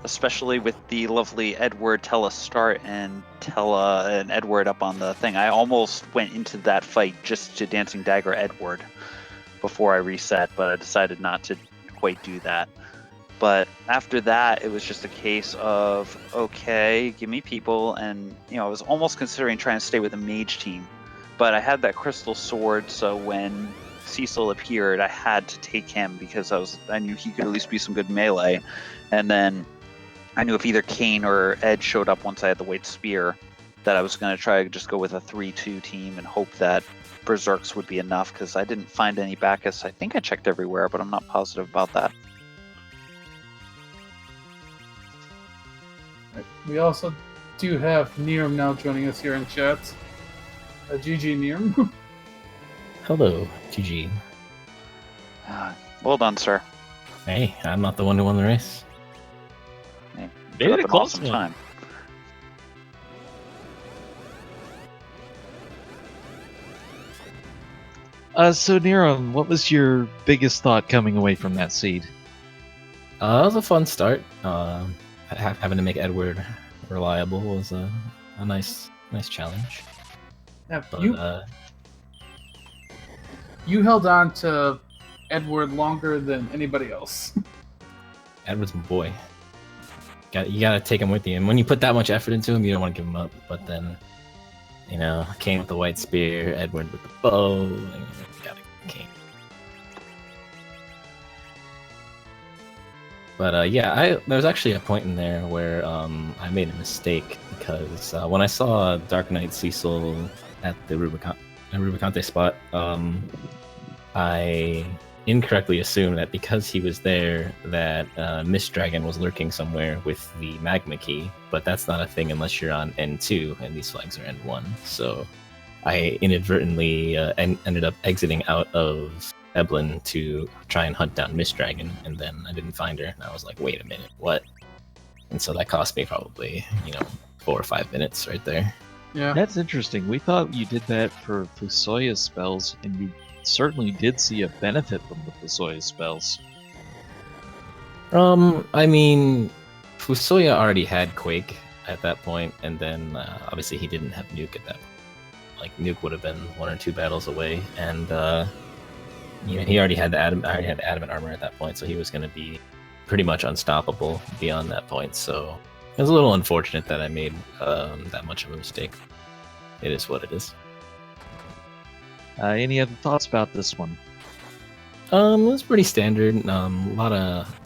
especially with the lovely Edward, Tella start, and Tella and Edward up on the thing. I almost went into that fight just to Dancing Dagger Edward before I reset, but I decided not to quite do that. But after that, it was just a case of, okay, give me people, and I was almost considering trying to stay with the mage team, but I had that crystal sword, so when Cecil appeared, I had to take him because I knew he could at least be some good melee, and then I knew if either Kane or Ed showed up once I had the White Spear, that I was going to try to just go with a 3-2 team and hope that Berserks would be enough, because I didn't find any Bacchus. I think I checked everywhere, but I'm not positive about that. We also do have neerrm now joining us here in chat. GG neerrm. Hello, GG. Well done, sir. Hey, I'm not the one who won the race. Hey, Made it a an close awesome one. time. So neerrm, what was your biggest thought coming away from that seed? It was a fun start. Having to make Edward reliable was a nice challenge. Yeah, But, you held on to Edward longer than anybody else. Edward's my boy. You gotta take him with you, and when you put that much effort into him, you don't want to give him up. But then, Kane with the White Spear, Edward with the bow. You gotta Kane. But there was actually a point in there where I made a mistake, because when I saw Dark Knight Cecil at the Rubicante spot, I incorrectly assumed that because he was there, that Mist Dragon was lurking somewhere with the Magma Key, but that's not a thing unless you're on N2, and these flags are N1. So I inadvertently ended up exiting out of Eblin to try and hunt down Mist Dragon, and then I didn't find her, and I was like, wait a minute, what? And so that cost me probably, 4 or 5 minutes right there. Yeah. That's interesting. We thought you did that for Fusoya's spells, and you certainly did see a benefit from the Fusoya spells. I mean, Fusoya already had Quake at that point, and then obviously he didn't have Nuke at that point. Like, Nuke would have been 1 or 2 battles away, and he already had the adamant armor at that point, so he was going to be pretty much unstoppable beyond that point. So it was a little unfortunate that I made that much of a mistake. It is what it is. Any other thoughts about this one? It was pretty standard. A lot of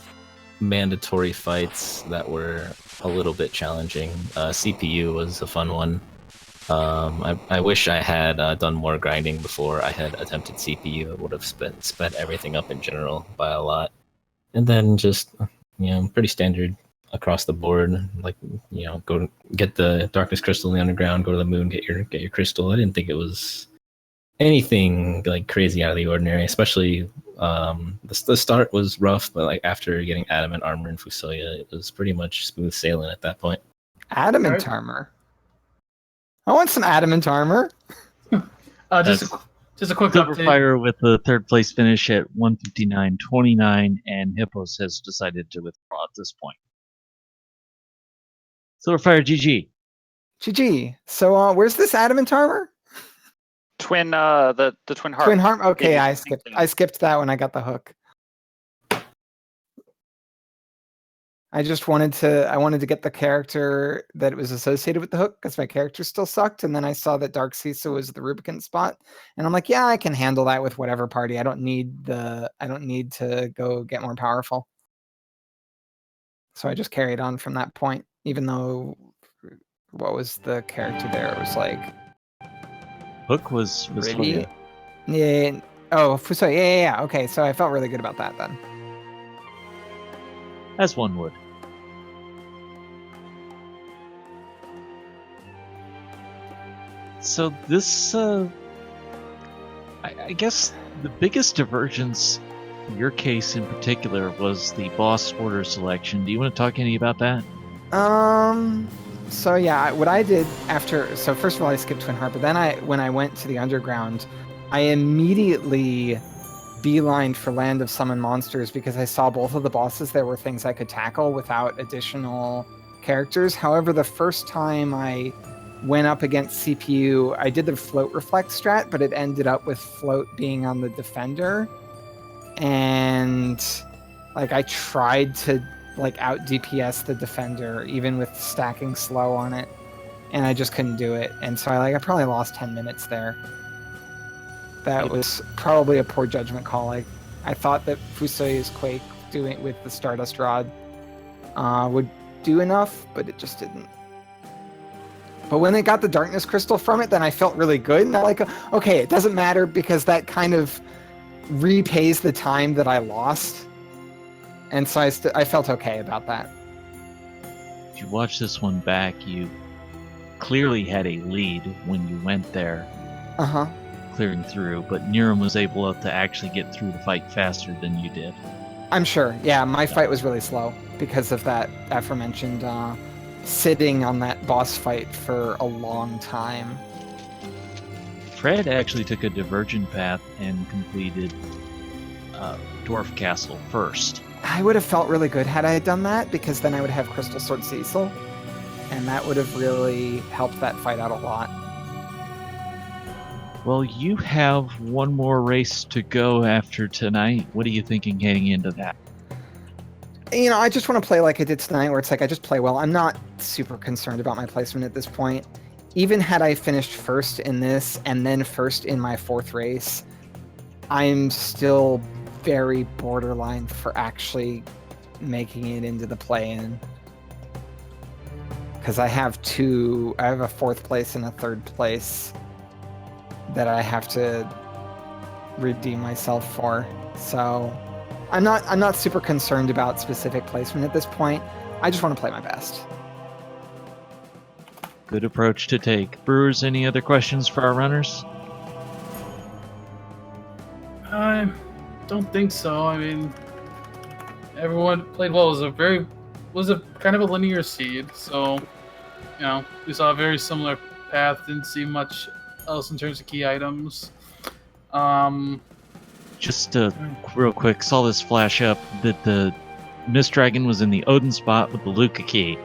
mandatory fights that were a little bit challenging. CPU was a fun one. I wish I had done more grinding before I had attempted CPU. It would have sped everything up in general by a lot. And then just, pretty standard across the board. Like, go get the darkness crystal in the underground, go to the moon, get your crystal. I didn't think it was anything like crazy out of the ordinary, especially the start was rough, but like after getting adamant armor in Fusoya, it was pretty much smooth sailing at that point. Adamant armor. I want some adamant armor. Just a quick update. Sylverfyre with the third place finish at 159.29, and Hippos has decided to withdraw at this point. Sylverfyre, GG. GG. So where's this adamant armor? Twin, the twin harp. Twin harp. Okay, Maybe. I skipped that when I got the hook. I wanted to get the character that was associated with the hook because my character still sucked, and then I saw that Dark Cisa was the Rubicon spot, and I'm like, yeah, I can handle that with whatever party. I don't need to go get more powerful. So I just carried on from that point, even though what was the character there? It was like Hook was Riddy. Yeah. Oh, Fusoya. Yeah. Okay, so I felt really good about that then. As one would. So this, I guess the biggest divergence in your case in particular was the boss order selection. Do you want to talk any about that? So yeah, what I did after, so first of all, I skipped Twin Harp, but then when I went to the underground, I immediately beelined for Land of Summon Monsters because I saw both of the bosses there were things I could tackle without additional characters. However, the first time I went up against CPU, I did the Float Reflect strat, but it ended up with Float being on the Defender. And like I tried to out DPS the Defender even with stacking slow on it, and I just couldn't do it. And so I probably lost 10 minutes there. That was probably a poor judgment call. I thought that Fusoya's Quake doing with the Stardust Rod would do enough, but it just didn't. But when they got the Darkness Crystal from it, then I felt really good. And I'm like, okay, it doesn't matter because that kind of repays the time that I lost. And so I felt okay about that. If you watch this one back, you clearly had a lead when you went there. Uh-huh. Clearing through, but neerrm was able to actually get through the fight faster than you did. I'm sure. Yeah, my fight was really slow because of that aforementioned sitting on that boss fight for a long time. Fred actually took a divergent path and completed Dwarf Castle first. I would have felt really good had I done that because then I would have Crystal Sword Cecil, and that would have really helped that fight out a lot. Well, you have one more race to go after tonight. What are you thinking heading into that? I just want to play like I did tonight, where it's like I just play well. I'm not super concerned about my placement at this point. Even had I finished first in this and then first in my fourth race, I'm still very borderline for actually making it into the play-in. Because I have a fourth place and a third place that I have to redeem myself for. So I'm not super concerned about specific placement at this point. I just want to play my best. Good approach to take. Brewers, any other questions for our runners? I don't think so. I mean, everyone played well. It was a kind of a linear seed, so we saw a very similar path. Didn't see much else in terms of key items. Just real quick, saw this flash up that the Mist Dragon was in the Odin spot with the Luca key.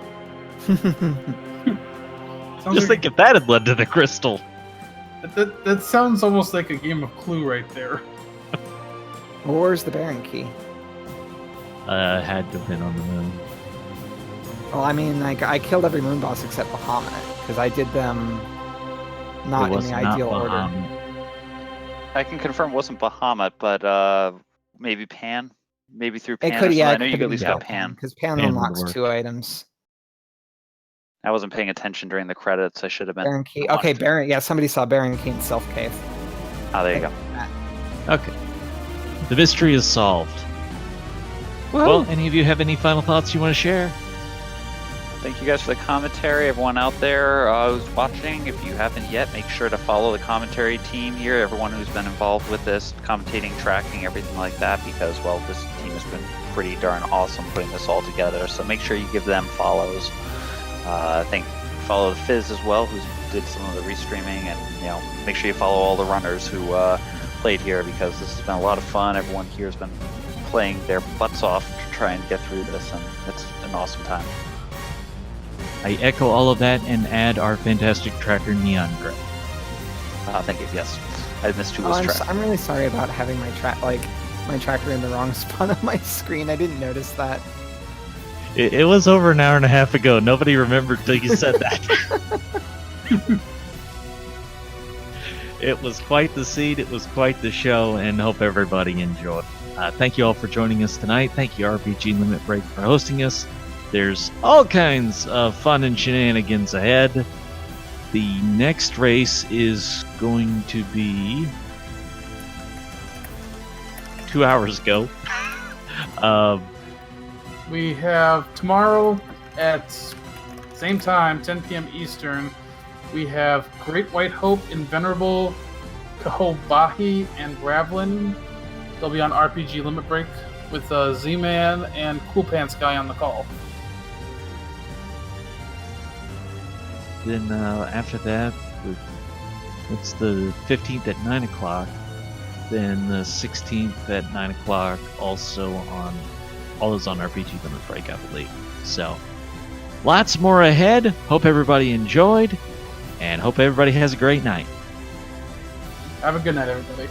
Just think if that had led to the crystal. That sounds almost like a game of Clue right there. Where's the Baron key? Had to have been on the moon. Well, I mean, I killed every moon boss except Bahamut because I did them not in the ideal order. I can confirm it wasn't Bahamut, but maybe Pan. Maybe through Pan. It could, yeah. I know you at least got Pan. Because Pan unlocks 2 items. I wasn't paying attention during the credits. I should have been. Baron Key. Okay, Baron. Yeah, somebody saw Baron Keen's self cave. Oh, there you go. Okay. The mystery is solved. Well, any of you have any final thoughts you want to share? Thank you guys for the commentary. Everyone out there who's watching, if you haven't yet, make sure to follow the commentary team here. Everyone who's been involved with this, commentating, tracking, everything like that, because, well, this team has been pretty darn awesome putting this all together. So make sure you give them follows. I think follow the Fizz as well, who did some of the restreaming, and make sure you follow all the runners who played here, because this has been a lot of fun. Everyone here has been playing their butts off to try and get through this, and it's an awesome time. I echo all of that and add our fantastic tracker Neon Gray. Thank you. Yes, I missed Tula's track. I'm really sorry about having my tracker in the wrong spot on my screen. I didn't notice that. It was over an hour and a half ago. Nobody remembered till you said that. It was quite the scene. It was quite the show, and hope everybody enjoyed. Thank you all for joining us tonight. Thank you, RPG Limit Break, for hosting us. There's all kinds of fun and shenanigans ahead. The next race is going to be 2 hours ago. We have tomorrow at same time, 10 p.m. Eastern. We have Great White Hope, Invenerable, Kahobahi, and Gravlin. They'll be on RPG Limit Break with Z-Man and Cool Pants Guy on the call. Then after that, it's the 15th at 9 o'clock. Then the 16th at 9 o'clock, also on all is on RPG Limit Break, I believe. So, lots more ahead. Hope everybody enjoyed, and hope everybody has a great night. Have a good night, everybody.